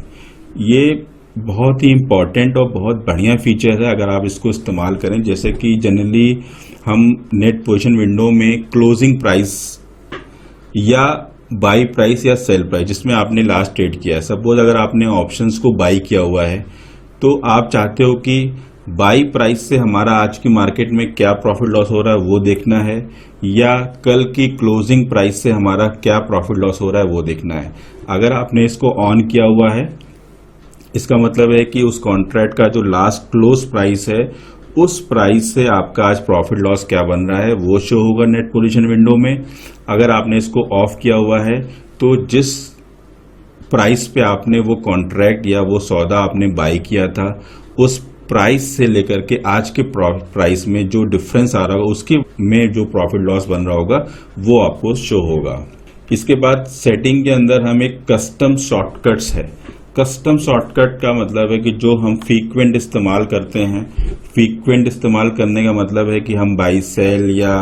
ये बहुत ही इम्पॉर्टेंट और बहुत बढ़िया फीचर है अगर आप इसको इस्तेमाल करें। जैसे कि जनरली हम नेट पोजीशन विंडो में क्लोजिंग प्राइस या बाई प्राइस या सेल प्राइस जिसमें आपने लास्ट ट्रेड किया है, सपोज अगर आपने ऑप्शंस को बाई किया हुआ है तो आप चाहते हो कि बाई प्राइस से हमारा आज की मार्केट में क्या प्रॉफिट लॉस हो रहा है वो देखना है, या कल की क्लोजिंग प्राइस से हमारा क्या प्रॉफिट लॉस हो रहा है वो देखना है। अगर आपने इसको ऑन किया हुआ है इसका मतलब है कि उस कॉन्ट्रैक्ट का जो लास्ट क्लोज प्राइस है उस प्राइस से आपका आज प्रॉफिट लॉस क्या बन रहा है वो शो होगा नेट पोजीशन विंडो में। अगर आपने इसको ऑफ किया हुआ है तो जिस प्राइस पे आपने वो कॉन्ट्रैक्ट या वो सौदा आपने बाई किया था उस प्राइस से लेकर के आज के प्राइस में जो डिफरेंस आ रहा होगा उसके में जो प्रॉफिट लॉस बन रहा होगा वो आपको शो होगा। इसके बाद सेटिंग के अंदर हम एक कस्टम शॉर्टकट्स है। कस्टम शॉर्टकट का मतलब है कि जो हम फ्रीक्वेंट इस्तेमाल करते हैं, फ्रीक्वेंट इस्तेमाल करने का मतलब है कि हम बाई सेल या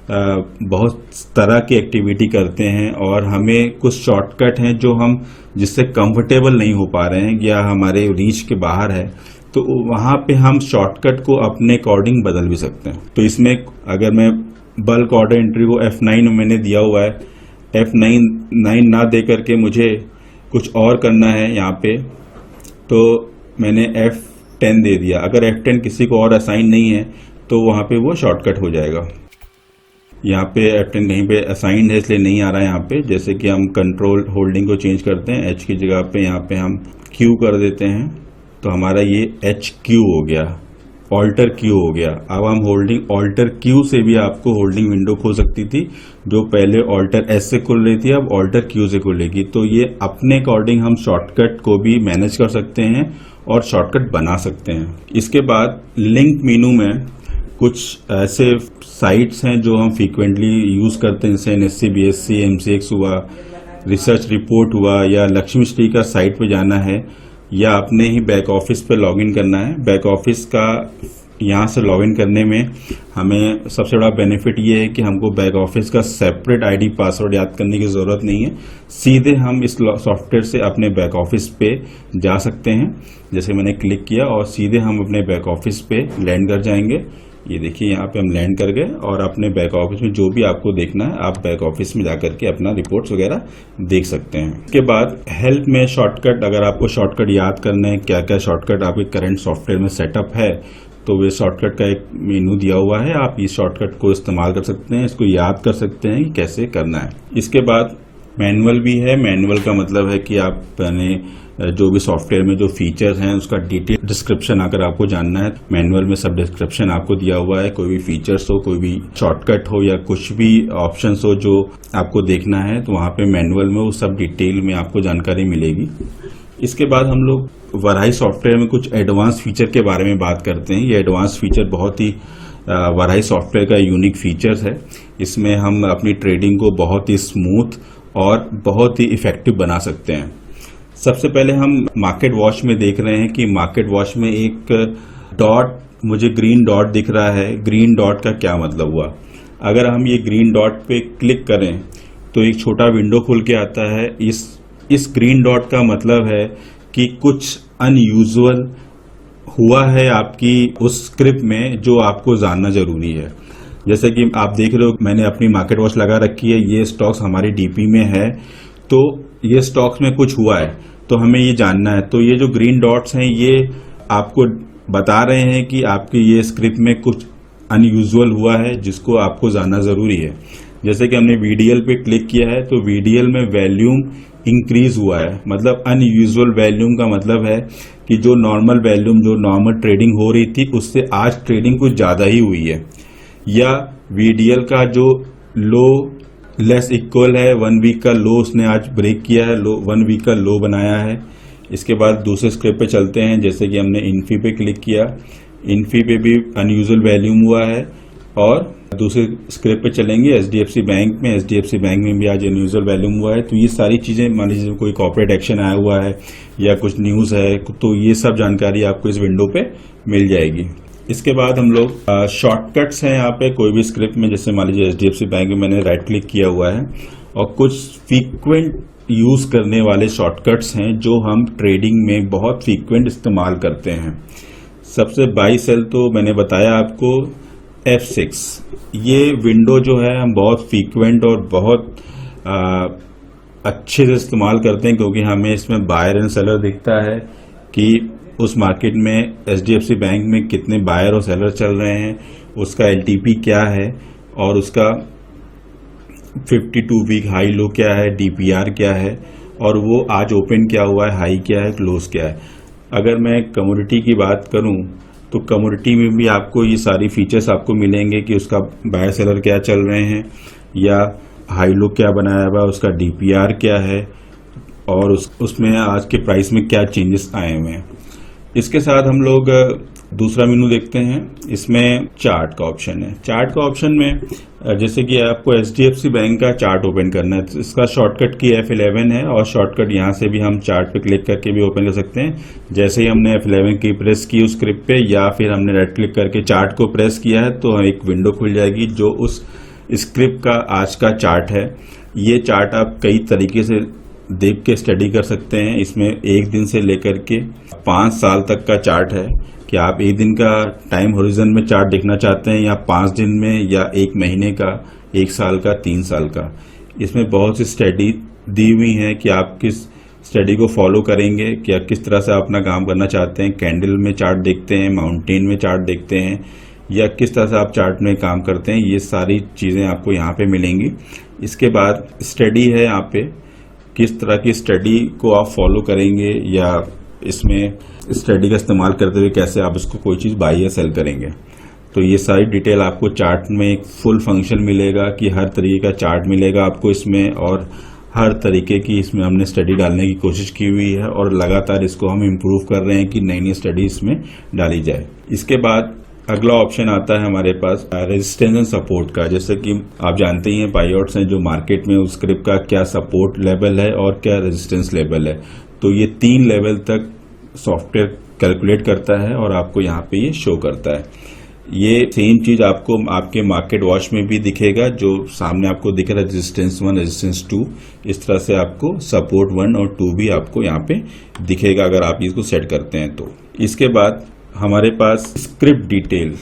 बहुत तरह की एक्टिविटी करते हैं और हमें कुछ शॉर्टकट हैं जो हम जिससे कंफर्टेबल नहीं हो पा रहे हैं या हमारे रीच के बाहर है, तो वहाँ पे हम शॉर्टकट को अपने अकॉर्डिंग बदल भी सकते हैं। तो इसमें अगर मैं बल्क ऑर्डर एंट्री को F9 मैंने दिया हुआ है, F9 ना दे करके मुझे कुछ और करना है यहाँ पे, तो मैंने F10 दे दिया। अगर F10 किसी को और असाइन नहीं है तो वहाँ पे वो शॉर्टकट हो जाएगा। यहाँ पे F10 कहीं पे असाइंड है इसलिए नहीं आ रहा है यहाँ पे। जैसे कि हम कंट्रोल होल्डिंग को चेंज करते हैं, H की जगह पे यहाँ पे हम Q कर देते हैं तो हमारा ये HQ हो गया, ऑल्टर Q हो गया। अब हम होल्डिंग ऑल्टर Q से भी आपको होल्डिंग विंडो खुल सकती थी जो पहले ऑल्टर S से खुल रही थी, अब ऑल्टर Q से खुलेगी। तो ये अपने अकॉर्डिंग हम शॉर्टकट को भी मैनेज कर सकते हैं और शॉर्टकट बना सकते हैं। इसके बाद लिंक मेनू में कुछ ऐसे साइट्स हैं जो हम फ्रीक्वेंटली यूज़ करते हैं, जैसे NSE BSE MCX हुआ, रिसर्च रिपोर्ट हुआ, या लक्ष्मी श्री का साइट पे जाना है या अपने ही बैक ऑफिस पे लॉगिन करना है। बैक ऑफिस का यहाँ से लॉगिन करने में हमें सबसे बड़ा बेनिफिट ये है कि हमको बैक ऑफिस का सेपरेट आईडी पासवर्ड याद करने की ज़रूरत नहीं है, सीधे हम इस सॉफ्टवेयर से अपने बैक ऑफिस पे जा सकते हैं। जैसे मैंने क्लिक किया और सीधे हम अपने बैक ऑफिस पे लैंड कर जाएंगे। ये देखिए यहाँ पे हम लैंड कर गए और अपने बैक ऑफिस में जो भी आपको देखना है आप बैक ऑफिस में जाकर के अपना रिपोर्ट्स वगैरह देख सकते हैं। इसके बाद हेल्प में शॉर्टकट, अगर आपको शॉर्टकट याद करना है क्या क्या शॉर्टकट आपके करंट सॉफ्टवेयर में सेटअप है तो वे शॉर्टकट का एक मेनू दिया हुआ है, आप इस शॉर्टकट को इस्तेमाल कर सकते हैं, इसको याद कर सकते हैं कि कैसे करना है। इसके बाद मैनुअल भी है। मैनुअल का मतलब है कि आपने जो भी सॉफ्टवेयर में जो फीचर्स हैं उसका डिटेल डिस्क्रिप्शन अगर आपको जानना है, मैनुअल में सब डिस्क्रिप्शन आपको दिया हुआ है। कोई भी फीचर्स हो, कोई भी शॉर्टकट हो या कुछ भी ऑप्शंस हो जो आपको देखना है तो वहाँ पे मैनुअल में वो सब डिटेल में आपको जानकारी मिलेगी। इसके बाद हम लोग वराई सॉफ्टवेयर में कुछ एडवांस फीचर के बारे में बात करते हैं। ये एडवांस फीचर बहुत ही वराई सॉफ्टवेयर का यूनिक फीचर्स है। इसमें हम अपनी ट्रेडिंग को बहुत ही स्मूथ और बहुत ही इफेक्टिव बना सकते हैं। सबसे पहले हम मार्केट वॉच में देख रहे हैं कि मार्केट वॉच में एक डॉट, मुझे ग्रीन डॉट दिख रहा है। ग्रीन डॉट का क्या मतलब हुआ? अगर हम ये ग्रीन डॉट पे क्लिक करें तो एक छोटा विंडो खुल के आता है। इस ग्रीन डॉट का मतलब है कि कुछ अनयूजुअल हुआ है आपकी उस स्क्रिप्ट में जो आपको जानना जरूरी है। जैसे कि आप देख रहे हो मैंने अपनी मार्केट वॉच लगा रखी है, ये स्टॉक्स हमारी डीपी में है, तो ये स्टॉक्स में कुछ हुआ है तो हमें ये जानना है। तो ये जो ग्रीन डॉट्स हैं ये आपको बता रहे हैं कि आपके ये स्क्रिप्ट में कुछ अनयूजुअल हुआ है जिसको आपको जानना ज़रूरी है। जैसे कि हमने VDL पे क्लिक किया है तो VDL में वैल्यूम इंक्रीज हुआ है। मतलब अनयूजुअल वैल्यूम का मतलब है कि जो नॉर्मल वैल्यूम, जो नॉर्मल ट्रेडिंग हो रही थी उससे आज ट्रेडिंग कुछ ज़्यादा ही हुई है। या VDL का जो लो लेस इक्वल है, 1 वीक का लो उसने आज ब्रेक किया है, 1 वीक का लो बनाया है। इसके बाद दूसरे स्क्रिप्ट पे चलते हैं। जैसे कि हमने इन्फी पे क्लिक किया, इन्फी पे भी अनयूजुअल वैल्यूम हुआ है। और दूसरे स्क्रिप्ट पे चलेंगे एचडीएफसी बैंक में, एचडीएफसी बैंक में भी आज अनयूजुअल वैल्यूम हुआ है। तो ये सारी चीज़ें, मान लीजिए कोई कॉर्पोरेट एक्शन आया हुआ है या कुछ न्यूज़ है, तो ये सब जानकारी आपको इस विंडो पे मिल जाएगी। इसके बाद हम लोग शॉर्टकट्स हैं यहाँ पे कोई भी स्क्रिप्ट में। जैसे मान लीजिए एचडीएफसी बैंक में मैंने राइट क्लिक किया हुआ है और कुछ फ्रीक्वेंट यूज करने वाले शॉर्टकट्स हैं जो हम ट्रेडिंग में बहुत फ्रीक्वेंट इस्तेमाल करते हैं। सबसे बाई सेल तो मैंने बताया आपको F6। ये विंडो जो है हम बहुत फ्रीक्वेंट और बहुत अच्छे से इस्तेमाल करते हैं, क्योंकि हमें इसमें बायर एंड सेलर दिखता है कि उस मार्केट में एचडीएफसी बैंक में कितने बायर और सेलर चल रहे हैं, उसका एलटीपी क्या है और उसका 52 वीक हाई लो क्या है, डीपीआर क्या है और वो आज ओपन क्या हुआ है, हाई क्या है, क्लोज क्या है। अगर मैं कमोडिटी की बात करूं तो कमोडिटी में भी आपको ये सारी फीचर्स आपको मिलेंगे कि उसका बायर सेलर क्या चल रहे हैं या हाई लो क्या बनाया हुआ है, उसका डीपीआर क्या है और उसमें आज के प्राइस में क्या चेंजेस आए हुए हैं। इसके साथ हम लोग दूसरा मेनू देखते हैं। इसमें चार्ट का ऑप्शन है। चार्ट का ऑप्शन में जैसे कि आपको एचडीएफसी बैंक का चार्ट ओपन करना है, तो इसका शॉर्टकट की F11 है और शॉर्टकट यहाँ से भी हम चार्ट पे क्लिक करके भी ओपन कर सकते हैं। जैसे ही हमने F11 की प्रेस की उस स्क्रिप्ट पे या फिर हमने राइट क्लिक करके चार्ट को प्रेस किया है तो एक विंडो खुल जाएगी जो उस स्क्रिप्ट का आज का चार्ट है। ये चार्ट आप कई तरीके से देख के स्टडी कर सकते हैं। इसमें एक दिन से लेकर के 5 साल तक का चार्ट है कि आप एक दिन का टाइम होरिजन में चार्ट देखना चाहते हैं या 5 दिन में या 1 महीने का, 1 साल का, 3 साल का। इसमें बहुत सी स्टडी दी हुई है कि आप किस स्टडी को फॉलो करेंगे, क्या किस तरह से अपना काम करना चाहते हैं। कैंडल में चार्ट देखते हैं, माउंटेन में चार्ट देखते हैं या किस तरह से आप चार्ट में काम करते हैं, ये सारी चीज़ें आपको यहाँ पे मिलेंगी। इसके बाद स्टडी है, यहाँ पे किस तरह की स्टडी को आप फॉलो करेंगे या इसमें स्टडी का इस्तेमाल करते हुए कैसे आप इसको कोई चीज़ बाई या सेल करेंगे। तो ये सारी डिटेल आपको चार्ट में एक फुल फंक्शन मिलेगा कि हर तरीके का चार्ट मिलेगा आपको इसमें और हर तरीके की इसमें हमने स्टडी डालने की कोशिश की हुई है और लगातार इसको हम इम्प्रूव कर रहे हैं कि नई नई स्टडी इसमें डाली जाए। इसके बाद अगला ऑप्शन आता है हमारे पास रेजिस्टेंस एंड सपोर्ट का। जैसे कि आप जानते ही हैं पायोट्स हैं जो मार्केट में उस स्क्रिप्ट का क्या सपोर्ट लेवल है और क्या रेजिस्टेंस लेवल है। तो ये 3 लेवल तक सॉफ्टवेयर कैलकुलेट करता है और आपको यहाँ पे ये शो करता है। ये सेम चीज आपको आपके मार्केट वॉच में भी दिखेगा, जो सामने आपको दिख रहा है रेजिस्टेंस 1, रेजिस्टेंस 2। इस तरह से आपको सपोर्ट 1 और 2 भी आपको यहाँ पे दिखेगा अगर आप इसको सेट करते हैं तो। इसके बाद हमारे पास स्क्रिप्ट डिटेल,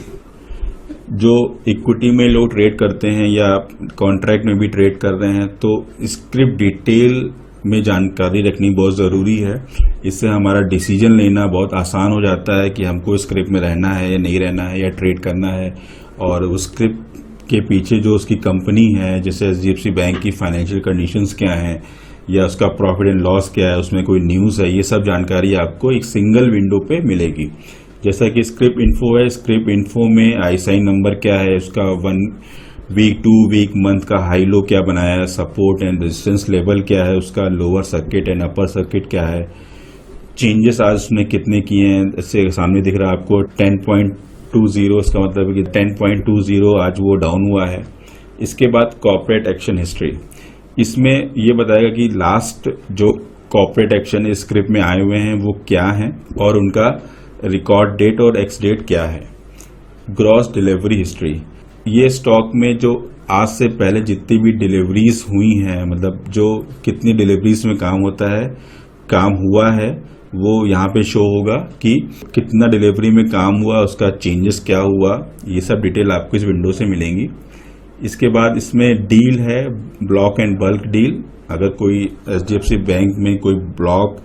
जो इक्विटी में लोग ट्रेड करते हैं या कॉन्ट्रैक्ट में भी ट्रेड कर रहे हैं, तो स्क्रिप्ट डिटेल में जानकारी रखनी बहुत ज़रूरी है। इससे हमारा डिसीजन लेना बहुत आसान हो जाता है कि हमको स्क्रिप्ट में रहना है या नहीं रहना है या ट्रेड करना है। और उस स्क्रिप्ट के पीछे जो उसकी कंपनी है, जैसे एचडीएफसी बैंक की फाइनेंशियल कंडीशंस क्या हैं या उसका प्रॉफिट एंड लॉस क्या है, उसमें कोई न्यूज़ है, ये सब जानकारी आपको एक सिंगल विंडो पे मिलेगी। जैसा कि स्क्रिप्ट इन्फो है, स्क्रिप्ट इन्फो में आईसाइन नंबर क्या है, उसका 1 वीक, 2 वीक, मंथ का हाई लो क्या बनाया है, सपोर्ट एंड रेजिस्टेंस लेवल क्या है, उसका lower circuit and upper circuit क्या है, चेंजेस आज उसने कितने किए हैं। इससे सामने दिख रहा है आपको 10.20, इसका मतलब है कि 10.20 आज वो डाउन हुआ है। इसके बाद कॉर्पोरेट एक्शन हिस्ट्री, इसमें ये बताएगा कि लास्ट जो कॉर्पोरेट एक्शन स्क्रिप्ट में आए हुए हैं वो क्या हैं और उनका रिकॉर्ड डेट और एक्स डेट क्या है। ग्रॉस डिलीवरी हिस्ट्री, ये स्टॉक में जो आज से पहले जितनी भी डिलीवरीज हुई हैं, मतलब जो कितनी डिलीवरीज में काम होता है, काम हुआ है, वो यहाँ पे शो होगा कि कितना डिलीवरी में काम हुआ, उसका चेंजेस क्या हुआ, ये सब डिटेल आपको इस विंडो से मिलेंगी। इसके बाद इसमें डील है, ब्लॉक एंड बल्क डील। अगर कोई एचडीएफसी बैंक में कोई ब्लॉक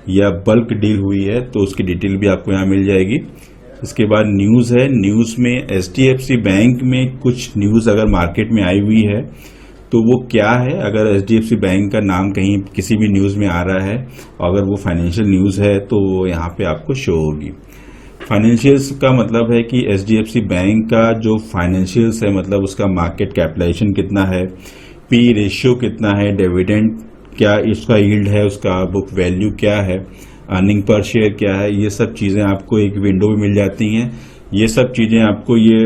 या बल्क डील हुई है तो उसकी डिटेल भी आपको यहाँ मिल जाएगी। इसके बाद न्यूज़ है, न्यूज़ में एचडीएफसी बैंक में कुछ न्यूज़ अगर मार्केट में आई हुई है तो वो क्या है। अगर एचडीएफसी बैंक का नाम कहीं किसी भी न्यूज़ में आ रहा है और अगर वो फाइनेंशियल न्यूज़ है तो वो यहाँ पे आपको शो होगी। फाइनेंशियल्स का मतलब है कि एचडीएफसी बैंक का जो फाइनेंशियल्स है, मतलब उसका मार्केट कैपिटलाइजेशन कितना है, पी रेशियो कितना है, डिविडेंड क्या इसका यील्ड है, उसका बुक वैल्यू क्या है, अर्निंग पर शेयर क्या है, ये सब चीज़ें आपको एक विंडो में मिल जाती हैं। ये सब चीज़ें आपको ये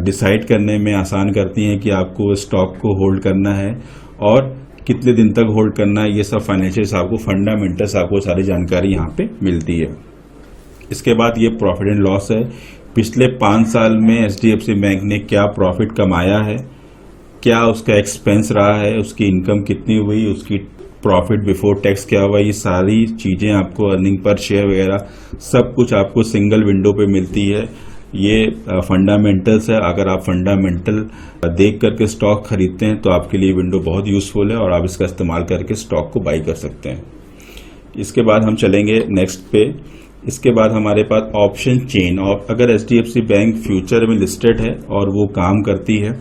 डिसाइड करने में आसान करती हैं कि आपको स्टॉक को होल्ड करना है और कितने दिन तक होल्ड करना है। ये सब फाइनेंशियल्स आपको, फंडामेंटल्स आपको सारी जानकारी यहाँ पे मिलती है। इसके बाद ये प्रॉफिट एंड लॉस है। पिछले 5 साल में एचडीएफसी बैंक ने क्या प्रॉफिट कमाया है, क्या उसका एक्सपेंस रहा है, उसकी इनकम कितनी हुई, उसकी प्रॉफिट बिफोर टैक्स क्या हुआ, ये सारी चीज़ें आपको अर्निंग पर शेयर वगैरह सब कुछ आपको सिंगल विंडो पे मिलती है। ये फंडामेंटल्स है। अगर आप फंडामेंटल देख करके स्टॉक खरीदते हैं तो आपके लिए विंडो बहुत यूजफुल है और आप इसका इस्तेमाल करके स्टॉक को बाई कर सकते हैं। इसके बाद हम चलेंगे नेक्स्ट पे। इसके बाद हमारे पास ऑप्शन चेन, और अगर एचडीएफसी बैंक फ्यूचर में लिस्टेड है और वो काम करती है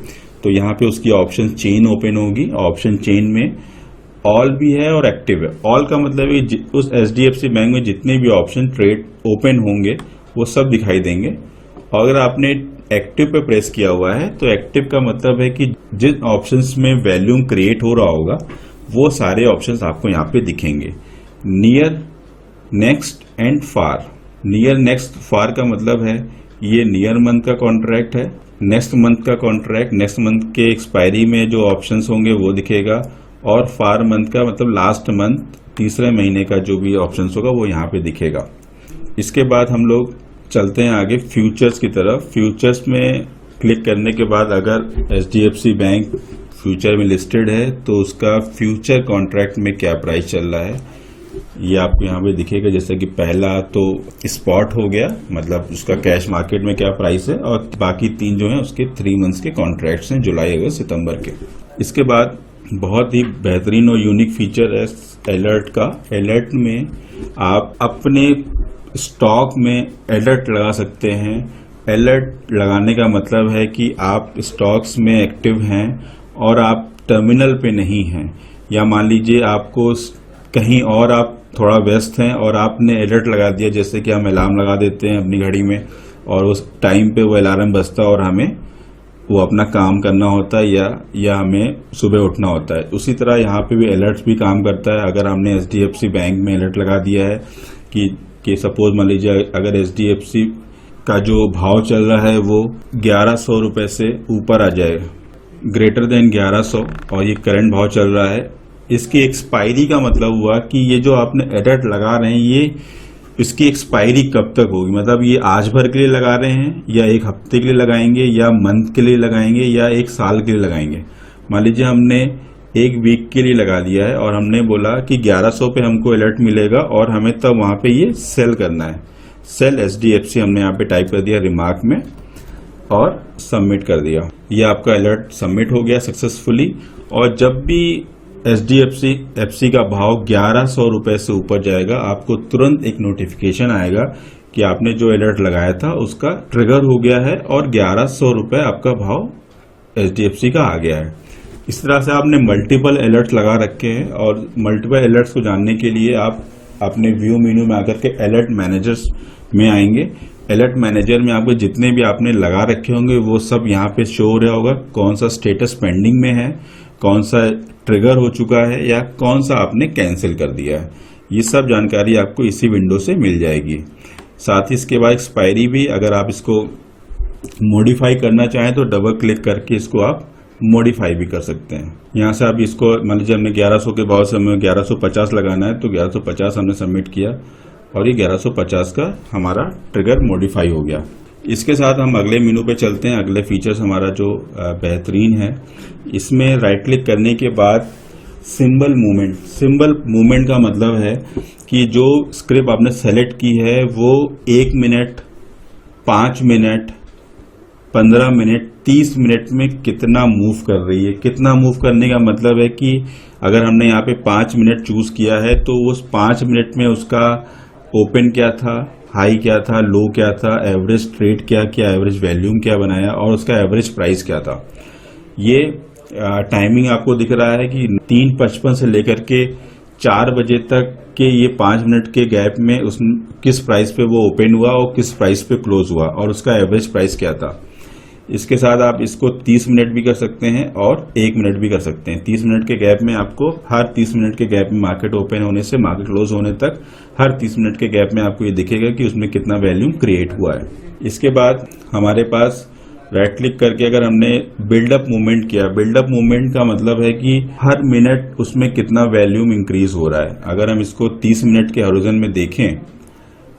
तो यहाँ पे उसकी ऑप्शन चेन ओपन होगी। ऑप्शन चेन में ऑल भी है और एक्टिव है। ऑल का मतलब है उस एचडीएफसी बैंक में जितने भी ऑप्शन ट्रेड ओपन होंगे वो सब दिखाई देंगे। और अगर आपने एक्टिव पे प्रेस किया हुआ है तो एक्टिव का मतलब है कि जिन ऑप्शंस में वैल्यूम क्रिएट हो रहा होगा वो सारे ऑप्शंस आपको यहाँ पे दिखेंगे। Near, next and far. Near, next, far का मतलब है ये नियर मंथ का कॉन्ट्रैक्ट है, नेक्स्ट मंथ का कॉन्ट्रैक्ट, नेक्स्ट मंथ के एक्सपायरी में जो ऑप्शंस होंगे वो दिखेगा, और फार मंथ का मतलब लास्ट मंथ, तीसरे महीने का जो भी ऑप्शंस होगा वो यहाँ पे दिखेगा। इसके बाद हम लोग चलते हैं आगे फ्यूचर्स की तरफ। फ्यूचर्स में क्लिक करने के बाद अगर एचडीएफसी बैंक फ्यूचर में लिस्टेड है तो उसका फ्यूचर कॉन्ट्रैक्ट में क्या प्राइस चल रहा है ये आपको यहाँ पे दिखेगा। जैसे कि पहला तो स्पॉट हो गया, मतलब उसका कैश मार्केट में क्या प्राइस है, और बाकी 3 जो हैं उसके 3 मंथ्स के कॉन्ट्रैक्ट्स हैं, जुलाई, अगस्त, सितंबर के। इसके बाद बहुत ही बेहतरीन और यूनिक फीचर है अलर्ट का। अलर्ट में आप अपने स्टॉक में अलर्ट लगा सकते हैं। अलर्ट लगाने का मतलब है कि आप स्टॉक्स में एक्टिव हैं और आप टर्मिनल पे नहीं हैं, या मान लीजिए आपको कहीं और आप थोड़ा व्यस्त हैं और आपने अलर्ट लगा दिया, जैसे कि हम अलार्म लगा देते हैं अपनी घड़ी में और उस टाइम पे वो अलार्म बजता है और हमें वो अपना काम करना होता है या हमें सुबह उठना होता है। उसी तरह यहाँ पे भी अलर्ट भी काम करता है। अगर हमने एचडीएफसी बैंक में अलर्ट लगा दिया है कि सपोज मान लीजिए अगर एचडीएफसी का जो भाव चल रहा है वो 1100 रुपये से ऊपर आ जाए, ग्रेटर देन 1100, और ये करंट भाव चल रहा है, इसकी एक्सपायरी का मतलब हुआ कि ये जो आपने अलर्ट लगा रहे हैं ये इसकी एक्सपायरी कब तक होगी, मतलब ये आज भर के लिए लगा रहे हैं या 1 हफ्ते के लिए लगाएंगे या मंथ के लिए लगाएंगे या 1 साल के लिए लगाएंगे। मान लीजिए हमने 1 वीक के लिए लगा दिया है और हमने बोला कि 1100 पे हमको अलर्ट मिलेगा और हमें तब वहां पे ये सेल करना है। सेल एचडीएफसी हमने यहाँ पे टाइप कर दिया रिमार्क में और सबमिट कर दिया। ये आपका अलर्ट सबमिट हो गया सक्सेसफुली। और जब भी एचडीएफसी का भाव 1100 रुपए से ऊपर जाएगा आपको तुरंत एक नोटिफिकेशन आएगा कि आपने जो अलर्ट लगाया था उसका ट्रिगर हो गया है और 1100 रुपए आपका भाव एचडीएफसी का आ गया है। इस तरह से आपने मल्टीपल अलर्ट लगा रखे हैं, और मल्टीपल अलर्ट्स को जानने के लिए आप अपने व्यू मेन्यू में आकर के अलर्ट मैनेजर्स में आएंगे। अलर्ट मैनेजर में आपको जितने भी आपने लगा रखे होंगे वो सब यहाँ पे शो हो रहा होगा, कौन सा स्टेटस पेंडिंग में है, कौन सा ट्रिगर हो चुका है या कौन सा आपने कैंसिल कर दिया है। ये सब जानकारी आपको इसी विंडो से मिल जाएगी। साथ ही इसके बाद एक्सपायरी भी, अगर आप इसको मॉडिफाई करना चाहें तो डबल क्लिक करके इसको आप मॉडिफाई भी कर सकते हैं। यहाँ से आप इसको मान लीजिए हमने 1100 के भाव से हमें 1150 लगाना है तो 1150 हमने सबमिट किया और ये 1150 का हमारा ट्रिगर मॉडिफाई हो गया। इसके साथ हम अगले मेनू पे चलते हैं। अगले फीचर्स हमारा जो बेहतरीन है, इसमें राइट क्लिक करने के बाद सिंबल मूवमेंट। सिंबल मूवमेंट का मतलब है कि जो स्क्रिप्ट आपने सेलेक्ट की है वो 1 मिनट, 5 मिनट, 15 मिनट, 30 मिनट में कितना मूव कर रही है। कितना मूव करने का मतलब है कि अगर हमने यहाँ पे 5 मिनट चूज किया है तो उस 5 मिनट में उसका ओपन क्या था, हाई क्या था, लो क्या था, एवरेज ट्रेड क्या किया, एवरेज वैल्यूम क्या बनाया और उसका एवरेज प्राइस क्या था। ये टाइमिंग आपको दिख रहा है कि 3:55 से लेकर के 4 बजे तक के ये 5 मिनट के गैप में उस किस प्राइस पे वो ओपन हुआ और किस प्राइस पे क्लोज हुआ और उसका एवरेज प्राइस क्या था। इसके साथ आप इसको 30 मिनट भी कर सकते हैं और 1 मिनट भी कर सकते हैं। 30 मिनट के गैप में आपको हर 30 मिनट के गैप में मार्केट ओपन होने से मार्केट क्लोज होने तक हर 30 मिनट के गैप में आपको ये दिखेगा कि उसमें कितना वैल्यूम क्रिएट हुआ है। इसके बाद हमारे पास राइट क्लिक करके अगर हमने बिल्डअप मूवमेंट किया, बिल्डअप मूवमेंट का मतलब है कि हर मिनट उसमें कितना वैल्यूम इंक्रीज हो रहा है। अगर हम इसको 30 मिनट के हॉरिजॉन में देखें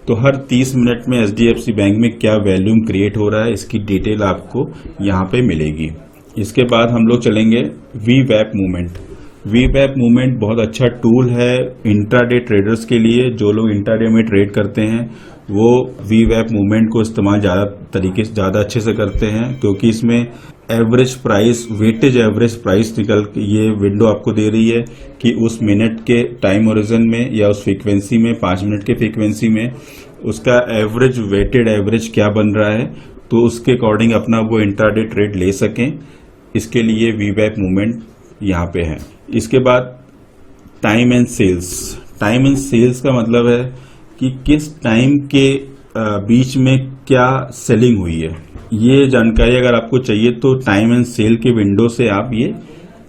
तो हर 30 मिनट में एचडीएफसी बैंक में क्या वैल्यूम क्रिएट हो रहा है इसकी डिटेल आपको यहाँ पे मिलेगी। इसके बाद हम लोग चलेंगे वीवैप मूवमेंट। वीवैप मूवमेंट बहुत अच्छा टूल है इंट्राडे ट्रेडर्स के लिए। जो लोग इंट्राडे में ट्रेड करते हैं वो वीवैप मूवमेंट को इस्तेमाल ज़्यादा अच्छे से करते हैं, क्योंकि इसमें average price, weightage average price निकल के ये विंडो आपको दे रही है कि उस मिनट के टाइम ओरिजिन में या उस फ्रीक्वेंसी में, 5 मिनट के फ्रीक्वेंसी में उसका एवरेज वेटेड एवरेज क्या बन रहा है, तो उसके अकॉर्डिंग अपना वो इंट्राडे ट्रेड ले सकें। इसके लिए वीवैप मूवमेंट यहाँ पे है। इसके बाद time and sales. Time and sales का मतलब है कि किस टाइम के बीच में क्या सेलिंग हुई है। ये जानकारी अगर आपको चाहिए तो टाइम एंड सेल के विंडो से आप ये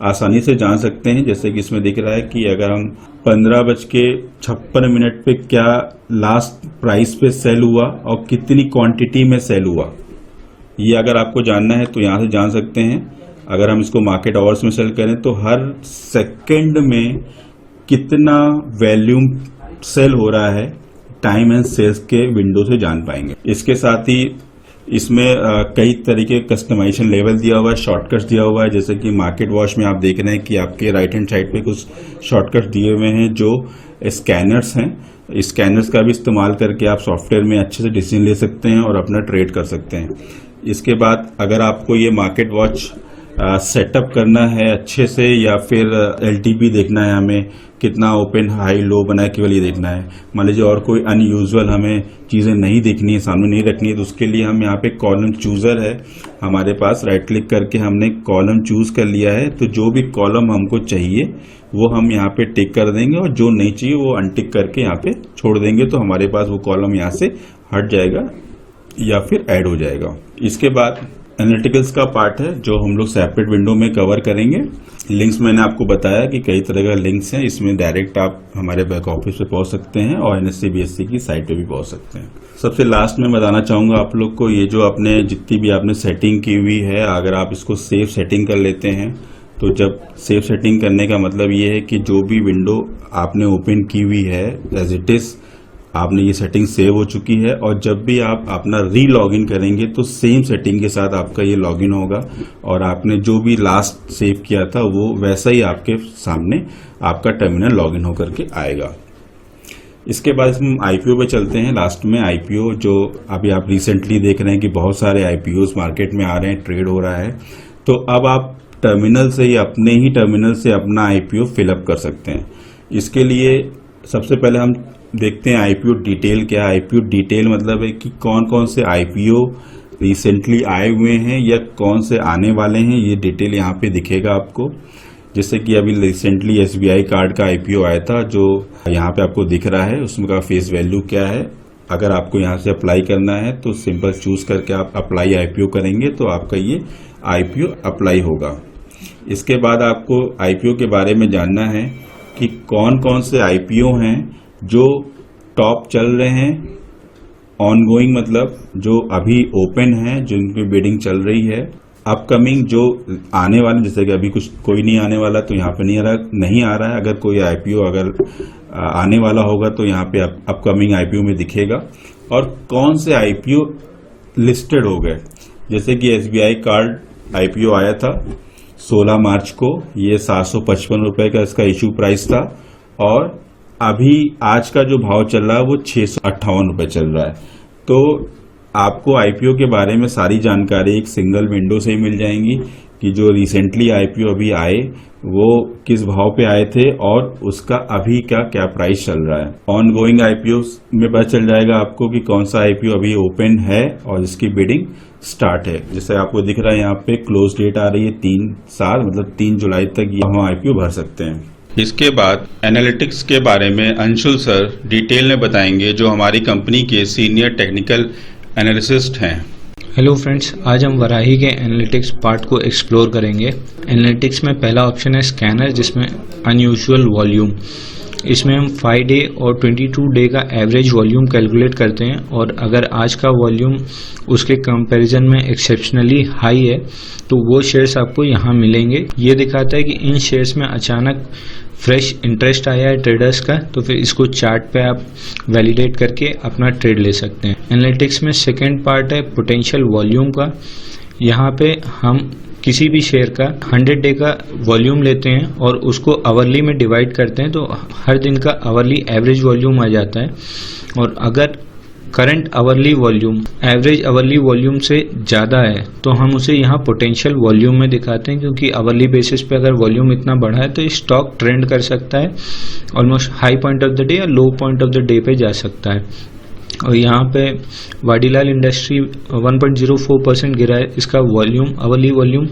आसानी से जान सकते हैं। जैसे कि इसमें दिख रहा है कि अगर हम 15:56 पे क्या लास्ट प्राइस पे सेल हुआ और कितनी क्वांटिटी में सेल हुआ, ये अगर आपको जानना है तो यहाँ से जान सकते हैं। अगर हम इसको मार्केट आवर्स में सेल करें तो हर सेकंड में कितना वैल्यूम सेल हो रहा है टाइम एंड सेल्स के विंडो से जान पाएंगे। इसके साथ ही इसमें कई तरीके कस्टमाइजेशन लेवल दिया हुआ है, शॉर्टकट्स दिया हुआ है। जैसे कि मार्केट वॉच में आप देख रहे हैं कि आपके राइट हैंड साइड पे कुछ शॉर्टकट्स दिए हुए हैं जो स्कैनर्स हैं। इस स्कैनर्स का भी इस्तेमाल करके आप सॉफ्टवेयर में अच्छे से डिसीजन ले सकते हैं और अपना ट्रेड कर सकते हैं। इसके बाद अगर आपको ये मार्केट वॉच सेटअप करना है अच्छे से, या फिर एलटीपी देखना है, हमें कितना ओपन हाई लो बना है, केवल ये देखना है। मान लीजिए और कोई अनयूजुअल हमें चीज़ें नहीं देखनी है, सामने नहीं रखनी है, तो उसके लिए हम यहाँ पे कॉलम चूज़र है हमारे पास। राइट क्लिक करके हमने कॉलम चूज कर लिया है, तो जो भी कॉलम हमको चाहिए वो हम यहाँ पे टिक कर देंगे और जो नहीं चाहिए वो अनटिक करके यहाँ पे छोड़ देंगे, तो हमारे पास वो कॉलम यहाँ से हट जाएगा या फिर ऐड हो जाएगा। इसके बाद एनालिटिकल्स का पार्ट है जो हम लोग सेपरेट विंडो में कवर करेंगे। लिंक्स मैंने आपको बताया कि कई तरह का लिंक्स हैं, इसमें डायरेक्ट आप हमारे बैक ऑफिस पे पहुंच सकते हैं और एनएससी बीएससी की साइट पे भी पहुंच सकते हैं। सबसे लास्ट में बताना चाहूंगा आप लोग को, ये जो आपने जितनी भी आपने सेटिंग की हुई है, अगर आप इसको सेव सेटिंग कर लेते हैं तो जब सेव सेटिंग करने का मतलब ये है कि जो भी विंडो आपने ओपन की हुई है एज इट इज आपने ये सेटिंग सेव हो चुकी है, और जब भी आप अपना री लॉगिन करेंगे तो सेम सेटिंग के साथ आपका ये लॉगिन होगा और आपने जो भी लास्ट सेव किया था वो वैसा ही आपके सामने आपका टर्मिनल लॉगिन होकर के आएगा। इसके बाद हम आईपीओ पे चलते हैं। लास्ट में आईपीओ जो अभी आप रिसेंटली देख रहे हैं कि बहुत सारे आईपीओस मार्केट में आ रहे हैं, ट्रेड हो रहा है, तो अब आप टर्मिनल से ही अपने ही टर्मिनल से अपना आईपीओ फिलअप कर सकते हैं। इसके लिए सबसे पहले हम देखते हैं आईपीओ डिटेल क्या है। आईपीओ डिटेल मतलब है कि कौन कौन से आईपीओ रिसेंटली आए हुए हैं या कौन से आने वाले हैं, ये डिटेल यहाँ पे दिखेगा आपको। जैसे कि अभी रिसेंटली एसबीआई कार्ड का आईपीओ आया था जो यहाँ पे आपको दिख रहा है, उसमें का फेस वैल्यू क्या है। अगर आपको यहाँ से अप्लाई करना है तो सिंपल चूज करके आप अप्लाई आईपीओ करेंगे तो आपका ये आईपीओ अप्लाई होगा। इसके बाद आपको आईपीओ के बारे में जानना है कि कौन कौन से आईपीओ हैं जो टॉप चल रहे हैं, ऑनगोइंग मतलब जो अभी ओपन है, जिनकी बिडिंग चल रही है, अपकमिंग जो आने वाले, जैसे कि अभी कुछ कोई नहीं आने वाला तो यहाँ पे नहीं आ रहा है। अगर कोई आईपीओ अगर आने वाला होगा तो यहाँ पे अपकमिंग आईपीओ में दिखेगा, और कौन से आईपीओ लिस्टेड हो गए। जैसे कि एसबीआई कार्ड आईपीओ आया था 16 मार्च को, ये 755 रुपए का इसका इशू प्राइस था, और अभी आज का जो भाव चल रहा है वो 658 रुपए चल रहा है। तो आपको आईपीओ के बारे में सारी जानकारी एक सिंगल विंडो से ही मिल जाएंगी कि जो रिसेंटली आईपीओ अभी आए वो किस भाव पे आए थे और उसका अभी का क्या प्राइस चल रहा है। ऑनगोइंग आईपीओ में पता चल जाएगा आपको कि कौन सा आईपीओ अभी ओपन है और जिसकी बिडिंग स्टार्ट है। जैसे आपको दिख रहा है यहाँ पे क्लोज डेट आ रही है 3/7 मतलब 3 जुलाई तक हम आईपीओ भर सकते हैं। इसके बाद एनालिटिक्स के बारे में अंशुल सर डिटेल में बताएंगे, जो हमारी कंपनी के सीनियर टेक्निकल एनालिसिस्ट हैं। हेलो फ्रेंड्स, आज हम वराही के एनालिटिक्स पार्ट को एक्सप्लोर करेंगे। एनालिटिक्स में पहला ऑप्शन है स्कैनर, जिसमें अनयूजुअल वॉल्यूम। इसमें हम 5 डे और 22 डे का एवरेज वॉल्यूम कैलकुलेट करते हैं, और अगर आज का वॉल्यूम उसके कंपैरिजन में एक्सेप्शनली हाई है तो वो शेयर्स आपको यहाँ मिलेंगे। ये दिखाता है कि इन शेयर्स में अचानक फ्रेश इंटरेस्ट आया है ट्रेडर्स का, तो फिर इसको चार्ट पे आप वैलिडेट करके अपना ट्रेड ले सकते हैं। एनालिटिक्स में सेकेंड पार्ट है पोटेंशियल वॉल्यूम का। यहाँ पे हम किसी भी शेयर का 100 डे का वॉल्यूम लेते हैं और उसको आवरली में डिवाइड करते हैं, तो हर दिन का आवरली एवरेज वॉल्यूम आ जाता है। और अगर current hourly volume average hourly volume से ज़्यादा है तो हम उसे यहाँ पोटेंशियल वॉल्यूम में दिखाते हैं, क्योंकि आवरली बेसिस पे अगर वॉल्यूम इतना बढ़ा है तो स्टॉक ट्रेंड कर सकता है, almost high point of the day या लो पॉइंट ऑफ द डे पे जा सकता है। और यहाँ पे वाडीलाल इंडस्ट्री 1.04% गिरा है। इसका वॉल्यूम आवरली वॉल्यूम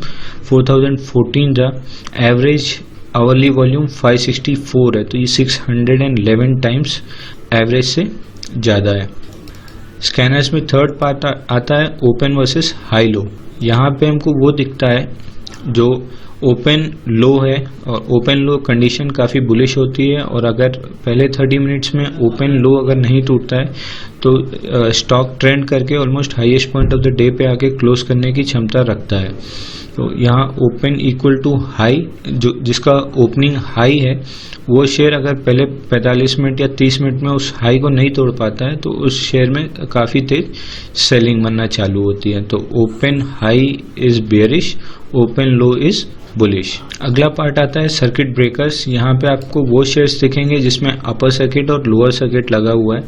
4014 था, एवरेज आवरली वॉल्यूम 564 है, तो ये 611 टाइम्स एवरेज से ज़्यादा है। स्कैनर्स में थर्ड पार्ट आता है ओपन वर्सेस हाई लो। यहाँ पे हमको वो दिखता है जो ओपन लो है, और ओपन लो कंडीशन काफ़ी बुलिश होती है, और अगर पहले 30 मिनट्स में ओपन लो अगर नहीं टूटता है तो स्टॉक ट्रेंड करके almost highest point of the day पे आके क्लोज करने की क्षमता रखता है। तो यहाँ ओपन इक्वल टू हाई, जो जिसका ओपनिंग हाई है वो शेयर अगर पहले 45 मिनट या 30 मिनट में उस हाई को नहीं तोड़ पाता है तो उस शेयर में काफ़ी तेज सेलिंग बनना चालू होती है। तो open high is bearish, open low is bullish. अगला पार्ट आता है सर्किट ब्रेकर्स। यहाँ पे आपको वो शेयर्स दिखेंगे जिसमें अपर सर्किट और लोअर सर्किट लगा हुआ है।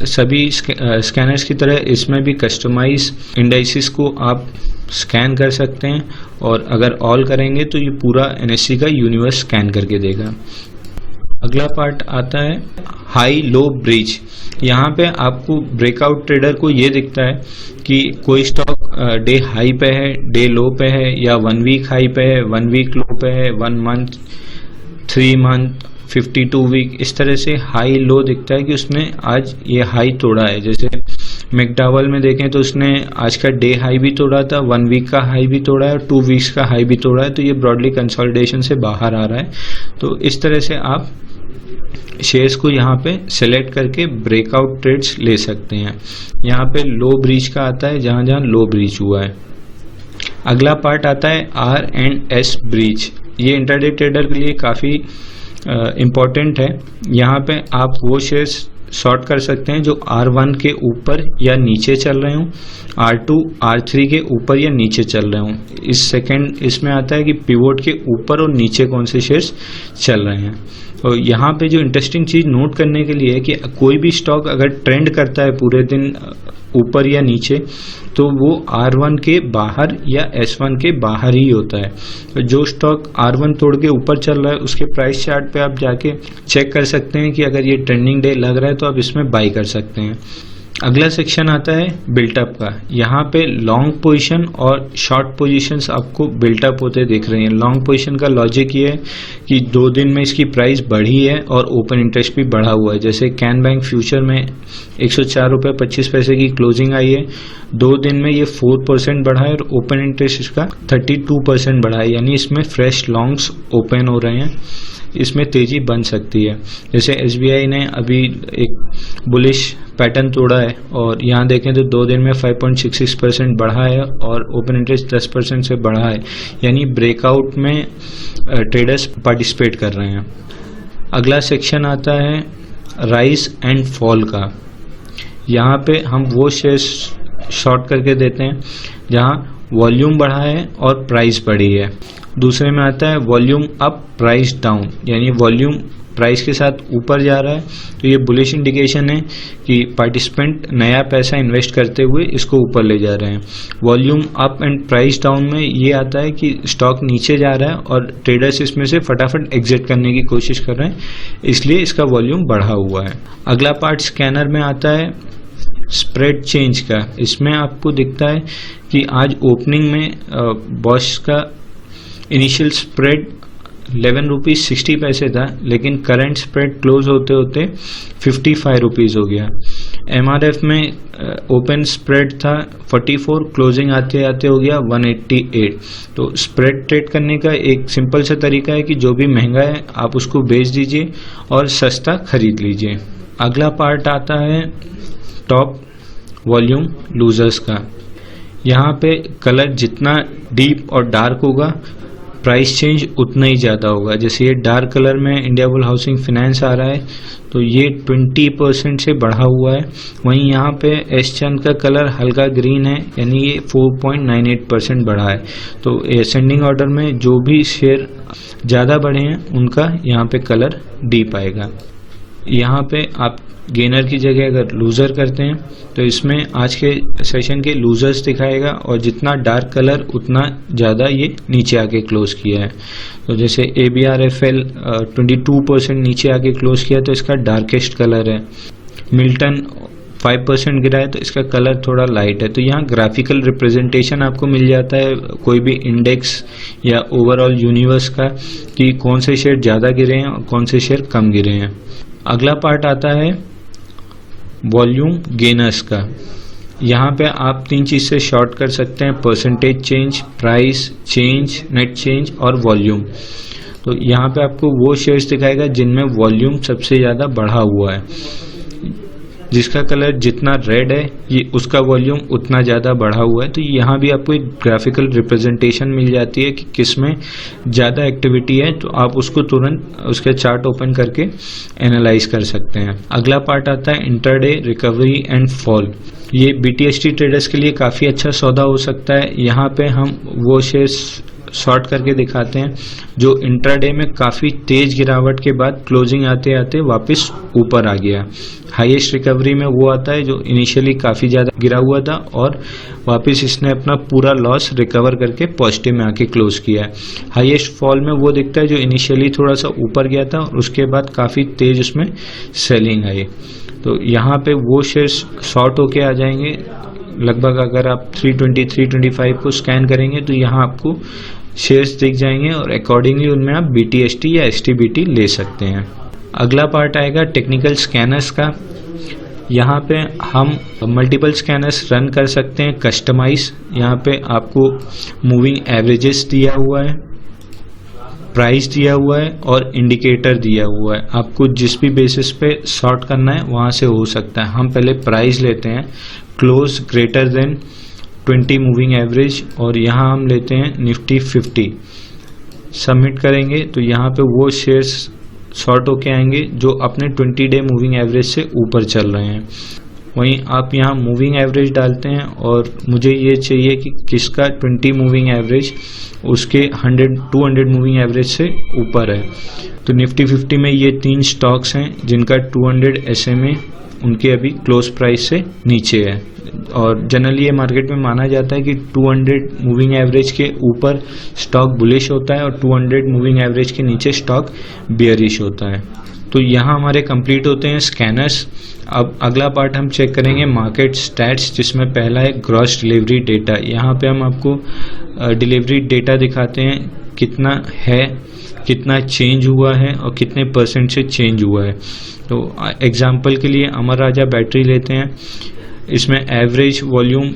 सभी स्कैनर्स की तरह इसमें भी कस्टमाइज इंडाइसिस को आप स्कैन कर सकते हैं, और अगर ऑल करेंगे तो ये पूरा एनएससी का यूनिवर्स स्कैन करके देगा। अगला पार्ट आता है हाई लो ब्रिज। यहाँ पे आपको ब्रेकआउट ट्रेडर को ये दिखता है कि कोई स्टॉक डे हाई पे है, डे लो पे है, या 1 वीक हाई पे है, 1 वीक लो पे है, 1 मंथ, 3 मंथ, 52 वीक, इस तरह से हाई लो दिखता है कि उसने आज ये हाई तोड़ा है। जैसे मैकडॉवेल में देखें तो उसने आज का डे हाई भी तोड़ा था, 1 वीक का हाई भी तोड़ा है, और 2 वीक्स का हाई भी तोड़ा है, तो ये ब्रॉडली कंसोलिडेशन से बाहर आ रहा है। तो इस तरह से आप शेयर्स को यहाँ पे सेलेक्ट करके ब्रेकआउट ट्रेड्स ले सकते हैं। यहाँ पे लो ब्रीच का आता है जहाँ जहाँ लो ब्रीच हुआ है। अगला पार्ट आता है R&S ब्रीच। ये इंट्राडे ट्रेडर के लिए काफ़ी इम्पोर्टेंट है। यहाँ पे आप वो शेयर्स शॉर्ट कर सकते हैं जो R1 के ऊपर या नीचे चल रहे हों, R2 R3 के ऊपर या नीचे चल रहे हों। इसमें आता है कि पिवोट के ऊपर और नीचे कौन से शेयर्स चल रहे हैं। और यहाँ पे जो इंटरेस्टिंग चीज़ नोट करने के लिए है कि कोई भी स्टॉक अगर ट्रेंड करता है पूरे दिन ऊपर या नीचे, तो वो R1 के बाहर या S1 के बाहर ही होता है। तो जो स्टॉक R1 तोड़ के ऊपर चल रहा है उसके प्राइस चार्ट पे आप जाके चेक कर सकते हैं कि अगर ये ट्रेंडिंग डे लग रहा है तो आप इसमें बाई कर सकते हैं। अगला सेक्शन आता है बिल्टअप का। यहाँ पे लॉन्ग पोजीशन और शॉर्ट पोजीशंस आपको बिल्टअप होते दिख रहे हैं। लॉन्ग पोजीशन का लॉजिक ये है कि 2 दिन में इसकी प्राइस बढ़ी है और ओपन इंटरेस्ट भी बढ़ा हुआ है। जैसे कैन बैंक फ्यूचर में 104 रुपये 25 पैसे की क्लोजिंग आई है, 2 दिन में ये 4% बढ़ा है और ओपन इंटरेस्ट इसका 32% बढ़ा है, यानी इसमें फ्रेश लॉन्ग्स ओपन हो रहे हैं, इसमें तेजी बन सकती है। जैसे SBI ने अभी एक बुलिश पैटर्न तोड़ा है और यहाँ देखें तो 2 दिन में 5.66% बढ़ा है और ओपन इंटरेस्ट 10% से बढ़ा है, यानी ब्रेकआउट में ट्रेडर्स पार्टिसिपेट कर रहे हैं। अगला सेक्शन आता है राइज एंड फॉल का। यहाँ पे हम वो शेयर्स शॉर्ट करके देते हैं जहाँ वॉल्यूम बढ़ा है और प्राइस बढ़ी है। दूसरे में आता है वॉल्यूम अप प्राइस डाउन, यानी वॉल्यूम प्राइस के साथ ऊपर जा रहा है, तो ये बुलिश इंडिकेशन है कि पार्टिसिपेंट नया पैसा इन्वेस्ट करते हुए इसको ऊपर ले जा रहे हैं। Volume up and price down में ये आता है कि स्टॉक नीचे जा रहा है और ट्रेडर्स इसमें से फटाफट एग्जिट करने की कोशिश कर रहे हैं, इसलिए इसका वॉल्यूम बढ़ा हुआ है। अगला पार्ट स्कैनर में आता है स्प्रेड चेंज का। इसमें आपको दिखता है कि आज ओपनिंग में बॉश का इनिशियल स्प्रेड 11 रुपीज़ 60 पैसे था, लेकिन करंट स्प्रेड क्लोज होते होते 55 रुपीज़ हो गया। MRF में ओपन स्प्रेड था 44, क्लोजिंग आते आते हो गया 188। तो स्प्रेड ट्रेड करने का एक सिंपल सा तरीका है कि जो भी महंगा है आप उसको बेच दीजिए और सस्ता खरीद लीजिए। अगला पार्ट आता है टॉप वॉल्यूम लूजर्स का। यहाँ पे कलर जितना डीप और डार्क होगा प्राइस चेंज उतना ही ज़्यादा होगा। जैसे ये डार्क कलर में इंडिया बुल हाउसिंग फाइनेंस आ रहा है तो ये 20% से बढ़ा हुआ है। वहीं यहाँ पे एस चंद का कलर हल्का ग्रीन है यानी ये 4.98% बढ़ा है। तो असेंडिंग ऑर्डर में जो भी शेयर ज़्यादा बढ़े हैं उनका यहाँ पे कलर डीप आएगा। यहाँ पे आप गेनर की जगह अगर लूज़र करते हैं तो इसमें आज के सेशन के लूज़र्स दिखाएगा और जितना डार्क कलर उतना ज़्यादा ये नीचे आके क्लोज किया है। तो जैसे ABRFL 22% नीचे आके क्लोज किया तो इसका डार्केस्ट कलर है। मिल्टन 5% गिरा है तो इसका कलर थोड़ा लाइट है। तो यहाँ ग्राफिकल रिप्रेजेंटेशन आपको मिल जाता है कोई भी इंडेक्स या ओवरऑल यूनिवर्स का कि कौन से शेयर ज़्यादा गिरे हैं और कौन से शेयर कम गिरे हैं। अगला पार्ट आता है वॉल्यूम गेनर्स का। यहाँ पे आप 3 चीज़ से शॉर्ट कर सकते हैं, percentage change, price change, net change और वॉल्यूम। तो यहाँ पे आपको वो शेयर्स दिखाएगा जिनमें वॉल्यूम सबसे ज़्यादा बढ़ा हुआ है। जिसका कलर जितना रेड है ये उसका वॉल्यूम उतना ज़्यादा बढ़ा हुआ है। तो यहाँ भी आपको एक ग्राफिकल रिप्रेजेंटेशन मिल जाती है कि किस में ज़्यादा एक्टिविटी है तो आप उसको तुरंत उसके चार्ट ओपन करके एनालाइज कर सकते हैं। अगला पार्ट आता है इंटरडे रिकवरी एंड फॉल। ये BTST ट्रेडर्स के लिए काफ़ी अच्छा सौदा हो सकता है। यहाँ पे हम वो शेयर्स शॉर्ट करके दिखाते हैं जो इंट्राडे में काफ़ी तेज गिरावट के बाद क्लोजिंग आते आते वापस ऊपर आ गया। हाईएस्ट रिकवरी में वो आता है जो इनिशियली काफ़ी ज़्यादा गिरा हुआ था और वापस इसने अपना पूरा लॉस रिकवर करके पॉजिटिव में आके क्लोज किया है। हाईएस्ट फॉल में वो दिखता है जो इनिशियली थोड़ा सा ऊपर गया था और उसके बाद काफ़ी तेज उसमें सेलिंग आई। तो यहाँ पे वो शेयर्स शॉर्ट होके आ जाएंगे। लगभग अगर आप 320 325 को स्कैन करेंगे तो यहाँ आपको शेयर्स दिख जाएंगे और अकॉर्डिंगली उनमें आप BTST या STBT ले सकते हैं। अगला पार्ट आएगा टेक्निकल स्कैनर्स का। यहाँ पे हम मल्टीपल स्कैनर्स रन कर सकते हैं कस्टमाइज। यहाँ पे आपको मूविंग एवरेजेस दिया हुआ है, प्राइस दिया हुआ है और इंडिकेटर दिया हुआ है। आपको जिस भी बेसिस पे शॉर्ट करना है वहाँ से हो सकता है। हम पहले प्राइस लेते हैं close greater than 20 moving average और यहाँ हम लेते हैं निफ्टी 50। सबमिट करेंगे तो यहाँ पे वो शेयर्स शॉर्ट होके आएंगे जो अपने 20 डे मूविंग एवरेज से ऊपर चल रहे हैं। वहीं आप यहाँ मूविंग एवरेज डालते हैं और मुझे ये चाहिए कि किसका 20 मूविंग एवरेज उसके 200 मूविंग एवरेज से ऊपर है। तो निफ्टी 50 में ये 3 स्टॉक्स हैं जिनका 200 SMA उनके अभी क्लोज प्राइस से नीचे है और जनरली ये मार्केट में माना जाता है कि 200 मूविंग एवरेज के ऊपर स्टॉक बुलिश होता है और 200 मूविंग एवरेज के नीचे स्टॉक बियरिश होता है। तो यहाँ हमारे कंप्लीट होते हैं स्कैनर्स। अब अगला पार्ट हम चेक करेंगे मार्केट स्टैट्स, जिसमें पहला है ग्रॉस डिलीवरी डेटा। यहाँ पे हम आपको डिलीवरी डेटा दिखाते हैं कितना है, कितना चेंज हुआ है और कितने % से चेंज हुआ है। तो एग्जांपल के लिए अमर राजा बैटरी लेते हैं। इसमें एवरेज वॉल्यूम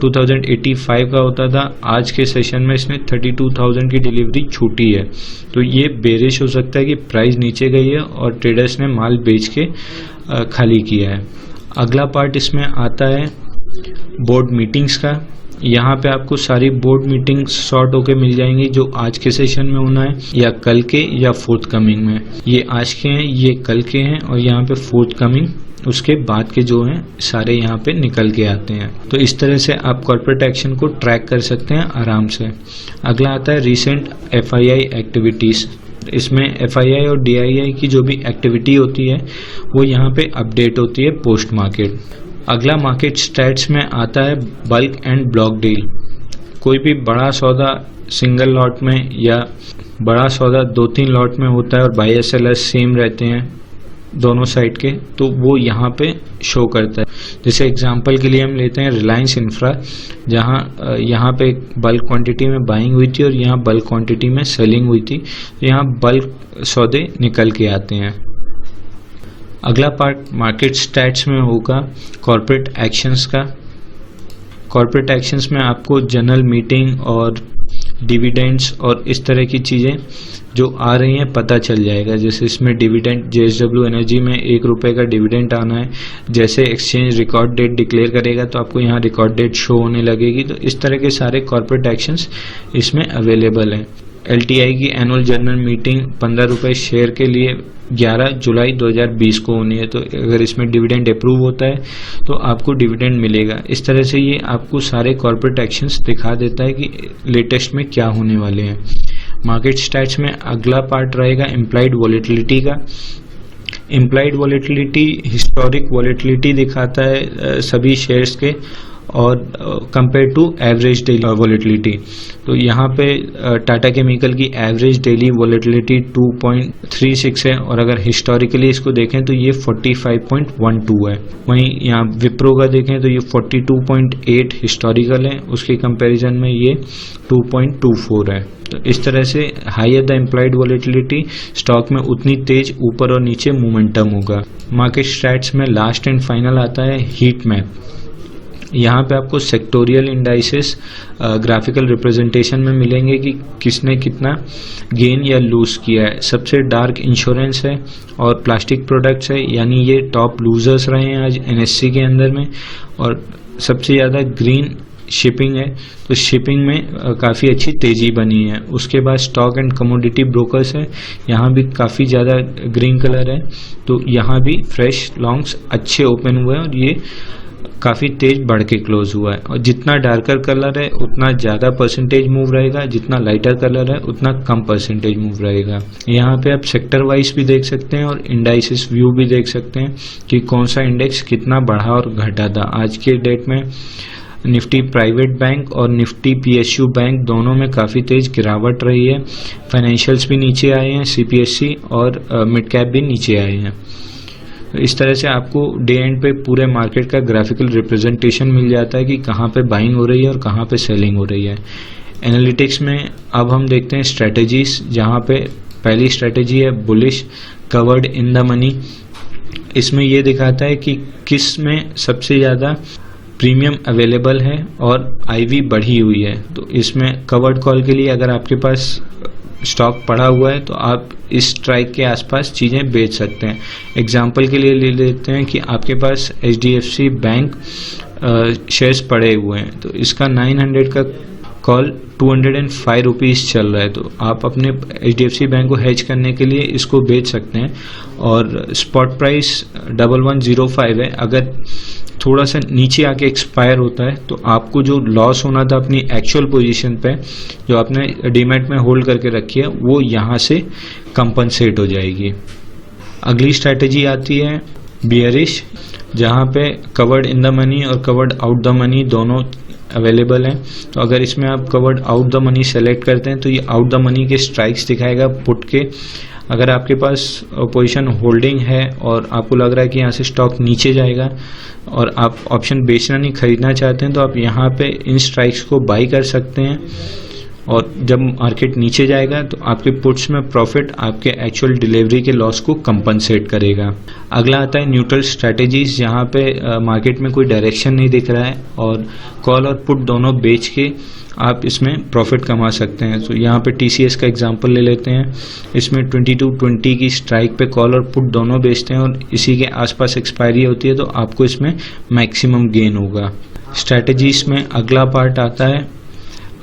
2085 का होता था, आज के सेशन में इसने 32,000 की डिलीवरी छूटी है। तो ये बेरिश हो सकता है कि प्राइस नीचे गई है और ट्रेडर्स ने माल बेच के खाली किया है। अगला पार्ट इसमें आता है बोर्ड मीटिंग्स का। यहाँ पे आपको सारी बोर्ड मीटिंग्स शॉर्ट होके मिल जाएंगी जो आज के सेशन में होना है या कल के या फोर्थ कमिंग में। ये आज के हैं, ये कल के हैं और यहाँ पे फोर्थ कमिंग उसके बाद के जो हैं सारे यहाँ पे निकल के आते हैं। तो इस तरह से आप कॉर्पोरेट एक्शन को ट्रैक कर सकते हैं आराम से। अगला आता है रिसेंट FII एक्टिविटीज़। इसमें FII और DII की जो भी एक्टिविटी होती है वो यहाँ पे अपडेट होती है पोस्ट मार्केट। अगला मार्केट स्टैट्स में आता है बल्क एंड ब्लॉक डील। कोई भी बड़ा सौदा सिंगल लॉट में या बड़ा सौदा 2-3 लॉट में होता है और बायर सेलर सेम रहते हैं दोनों साइड के, तो वो यहाँ पे शो करता है। जैसे एग्जांपल के लिए हम लेते हैं रिलायंस इंफ्रा, जहाँ यहाँ पे बल्क क्वांटिटी में बाइंग हुई थी और यहाँ बल्क क्वांटिटी में सेलिंग हुई थी। तो यहाँ बल्क सौदे निकल के आते हैं। अगला पार्ट मार्केट स्टैट्स में होगा कॉर्पोरेट एक्शंस का। कॉर्पोरेट एक्शंस में आपको जनरल मीटिंग और डिविडेंड्स और इस तरह की चीज़ें जो आ रही हैं पता चल जाएगा। जैसे इसमें डिविडेंड JSW एनर्जी में ₹1 का डिविडेंड आना है, जैसे एक्सचेंज रिकॉर्ड डेट डिक्लेयर करेगा तो आपको यहाँ रिकॉर्ड डेट शो होने लगेगी। तो इस तरह के सारे कॉर्पोरेट एक्शंस इसमें अवेलेबल हैं। LTI की एनुअल जनरल मीटिंग ₹15 शेयर के लिए 11 जुलाई 2020 को होनी है। तो अगर इसमें डिविडेंड अप्रूव होता है तो आपको डिविडेंड मिलेगा। इस तरह से ये आपको सारे कॉर्पोरेट एक्शंस दिखा देता है कि लेटेस्ट में क्या होने वाले हैं। मार्केट स्टैट्स में अगला पार्ट रहेगा इम्प्लाइड वॉलेटिलिटी का। इम्प्लाइड वॉलेटिलिटी हिस्टोरिक वॉलेटिलिटी दिखाता है सभी शेयर्स के और compare to average daily volatility. तो यहाँ पे टाटा केमिकल की एवरेज डेली वॉलेटिलिटी 2.36 है और अगर हिस्टोरिकली इसको देखें तो ये 45.12 है। वहीं यहाँ विप्रो का देखें तो ये 42.8 हिस्टोरिकल है, उसके कंपैरिजन में ये 2.24 है। तो इस तरह से higher the implied volatility stock में उतनी तेज ऊपर और नीचे मोमेंटम होगा। मार्केट स्टैट्स में लास्ट एंड फाइनल आता है हीट मैप। यहाँ पे आपको सेक्टोरियल इंडाइसेस ग्राफिकल रिप्रेजेंटेशन में मिलेंगे कि किसने कितना गेन या लूज किया है। सबसे डार्क इंश्योरेंस है और प्लास्टिक प्रोडक्ट्स है, यानी ये टॉप लूजर्स रहे हैं आज NSE के अंदर में। और सबसे ज़्यादा ग्रीन शिपिंग है, तो शिपिंग में काफ़ी अच्छी तेज़ी बनी है। उसके बाद स्टॉक एंड कमोडिटी ब्रोकर्स है, यहाँ भी काफ़ी ज़्यादा ग्रीन कलर है। तो यहाँ भी फ्रेश लॉन्ग्स अच्छे ओपन हुए हैं और ये काफ़ी तेज बढ़ के क्लोज हुआ है। और जितना डार्कर कलर है उतना ज़्यादा परसेंटेज मूव रहेगा, जितना लाइटर कलर है उतना कम परसेंटेज मूव रहेगा। यहाँ पे आप सेक्टर वाइज भी देख सकते हैं और इंडाइसिस व्यू भी देख सकते हैं कि कौन सा इंडेक्स कितना बढ़ा और घटा था। आज के डेट में निफ्टी प्राइवेट बैंक और निफ्टी PSU बैंक दोनों में काफ़ी तेज गिरावट रही है। फाइनेंशियल्स भी नीचे आए हैं, CPSE और मिड कैप भी नीचे आए हैं। इस तरह से आपको डे एंड पे पूरे मार्केट का ग्राफिकल रिप्रेजेंटेशन मिल जाता है कि कहाँ पे बाइंग हो रही है और कहाँ पे सेलिंग हो रही है। एनालिटिक्स में अब हम देखते हैं स्ट्रेटजीज, जहाँ पे पहली स्ट्रेटजी है bullish covered in the money. इसमें ये दिखाता है कि किस में सबसे ज़्यादा प्रीमियम अवेलेबल है और IV बढ़ी हुई है। तो इसमें कवर्ड कॉल के लिए अगर आपके पास स्टॉक पड़ा हुआ है तो आप इस स्ट्राइक के आसपास चीज़ें बेच सकते हैं। एग्जाम्पल के लिए ले लेते हैं कि आपके पास HDFC बैंक शेयर्स पड़े हुए हैं, तो इसका 900 का कॉल 205 रुपीज़ चल रहा है। तो आप अपने HDFC बैंक को हेज करने के लिए इसको बेच सकते हैं और स्पॉट प्राइस 1105 है। अगर थोड़ा सा नीचे आके एक्सपायर होता है तो आपको जो लॉस होना था अपनी एक्चुअल पोजीशन पे जो आपने डीमैट में होल्ड करके रखी है वो यहाँ से कंपनसेट हो जाएगी। अगली स्ट्रैटेजी आती है बियरिश, जहाँ पे कवर्ड इन द मनी और कवर्ड आउट द मनी दोनों अवेलेबल हैं। तो अगर इसमें आप covered out the money select करते हैं तो ये आउट द मनी के स्ट्राइक्स दिखाएगा पुट के। अगर आपके पास पोजीशन होल्डिंग है और आपको लग रहा है कि यहाँ से स्टॉक नीचे जाएगा और आप ऑप्शन बेचना नहीं खरीदना चाहते हैं तो आप यहाँ पे इन स्ट्राइक्स को बाई कर सकते हैं और जब मार्केट नीचे जाएगा तो आपके पुट्स में प्रॉफिट आपके एक्चुअल डिलीवरी के लॉस को कंपनसेट करेगा। अगला आता है न्यूट्रल स्ट्रैटेजीज, जहाँ पे मार्केट में कोई डायरेक्शन नहीं दिख रहा है और कॉल और पुट दोनों बेच के आप इसमें प्रॉफिट कमा सकते हैं। तो यहाँ पे TCS का एग्जांपल ले लेते हैं। इसमें 2220 की स्ट्राइक पे कॉल और पुट दोनों बेचते हैं और इसी के आसपास एक्सपायरी होती है तो आपको इसमें मैक्सिमम गेन होगा। स्ट्रैटेजीज में अगला पार्ट आता है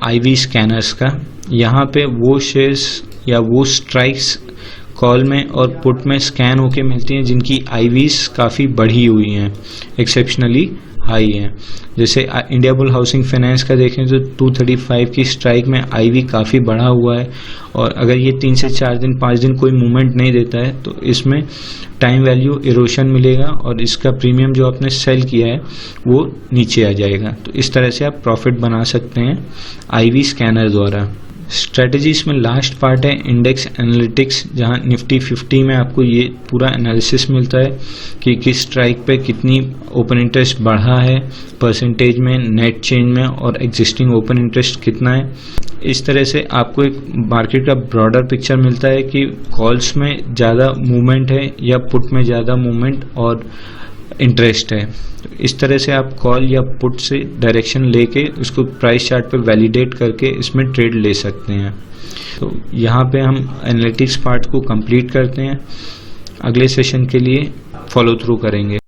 IV स्कैनर्स का। यहाँ पे वो शेयर्स या वो स्ट्राइक्स कॉल में और पुट में स्कैन होके मिलती हैं जिनकी IVs काफ़ी बढ़ी हुई हैं, एक्सेप्शनली हाई हैं। जैसे इंडिया बुल हाउसिंग फाइनेंस का देखें तो 235 की स्ट्राइक में IV काफ़ी बढ़ा हुआ है और अगर ये 3 से 4 दिन 5 दिन कोई मूवमेंट नहीं देता है तो इसमें टाइम वैल्यू इरोशन मिलेगा और इसका प्रीमियम जो आपने सेल किया है वो नीचे आ जाएगा। तो इस तरह से आप प्रॉफिट बना सकते हैं IV स्कैनर द्वारा। स्ट्रेटजीज में लास्ट पार्ट है इंडेक्स एनालिटिक्स, जहां निफ्टी 50 में आपको ये पूरा एनालिसिस मिलता है कि किस स्ट्राइक पे कितनी ओपन इंटरेस्ट बढ़ा है परसेंटेज में, नेट चेंज में, और एग्जिस्टिंग ओपन इंटरेस्ट कितना है। इस तरह से आपको एक मार्केट का ब्रॉडर पिक्चर मिलता है कि कॉल्स में ज़्यादा मूवमेंट है या पुट में ज़्यादा मूवमेंट और इंटरेस्ट है। तो इस तरह से आप कॉल या पुट से डायरेक्शन लेके उसको प्राइस चार्ट पे वैलिडेट करके इसमें ट्रेड ले सकते हैं। तो यहाँ पे हम एनालिटिक्स पार्ट को कंप्लीट करते हैं, अगले सेशन के लिए फॉलो थ्रू करेंगे।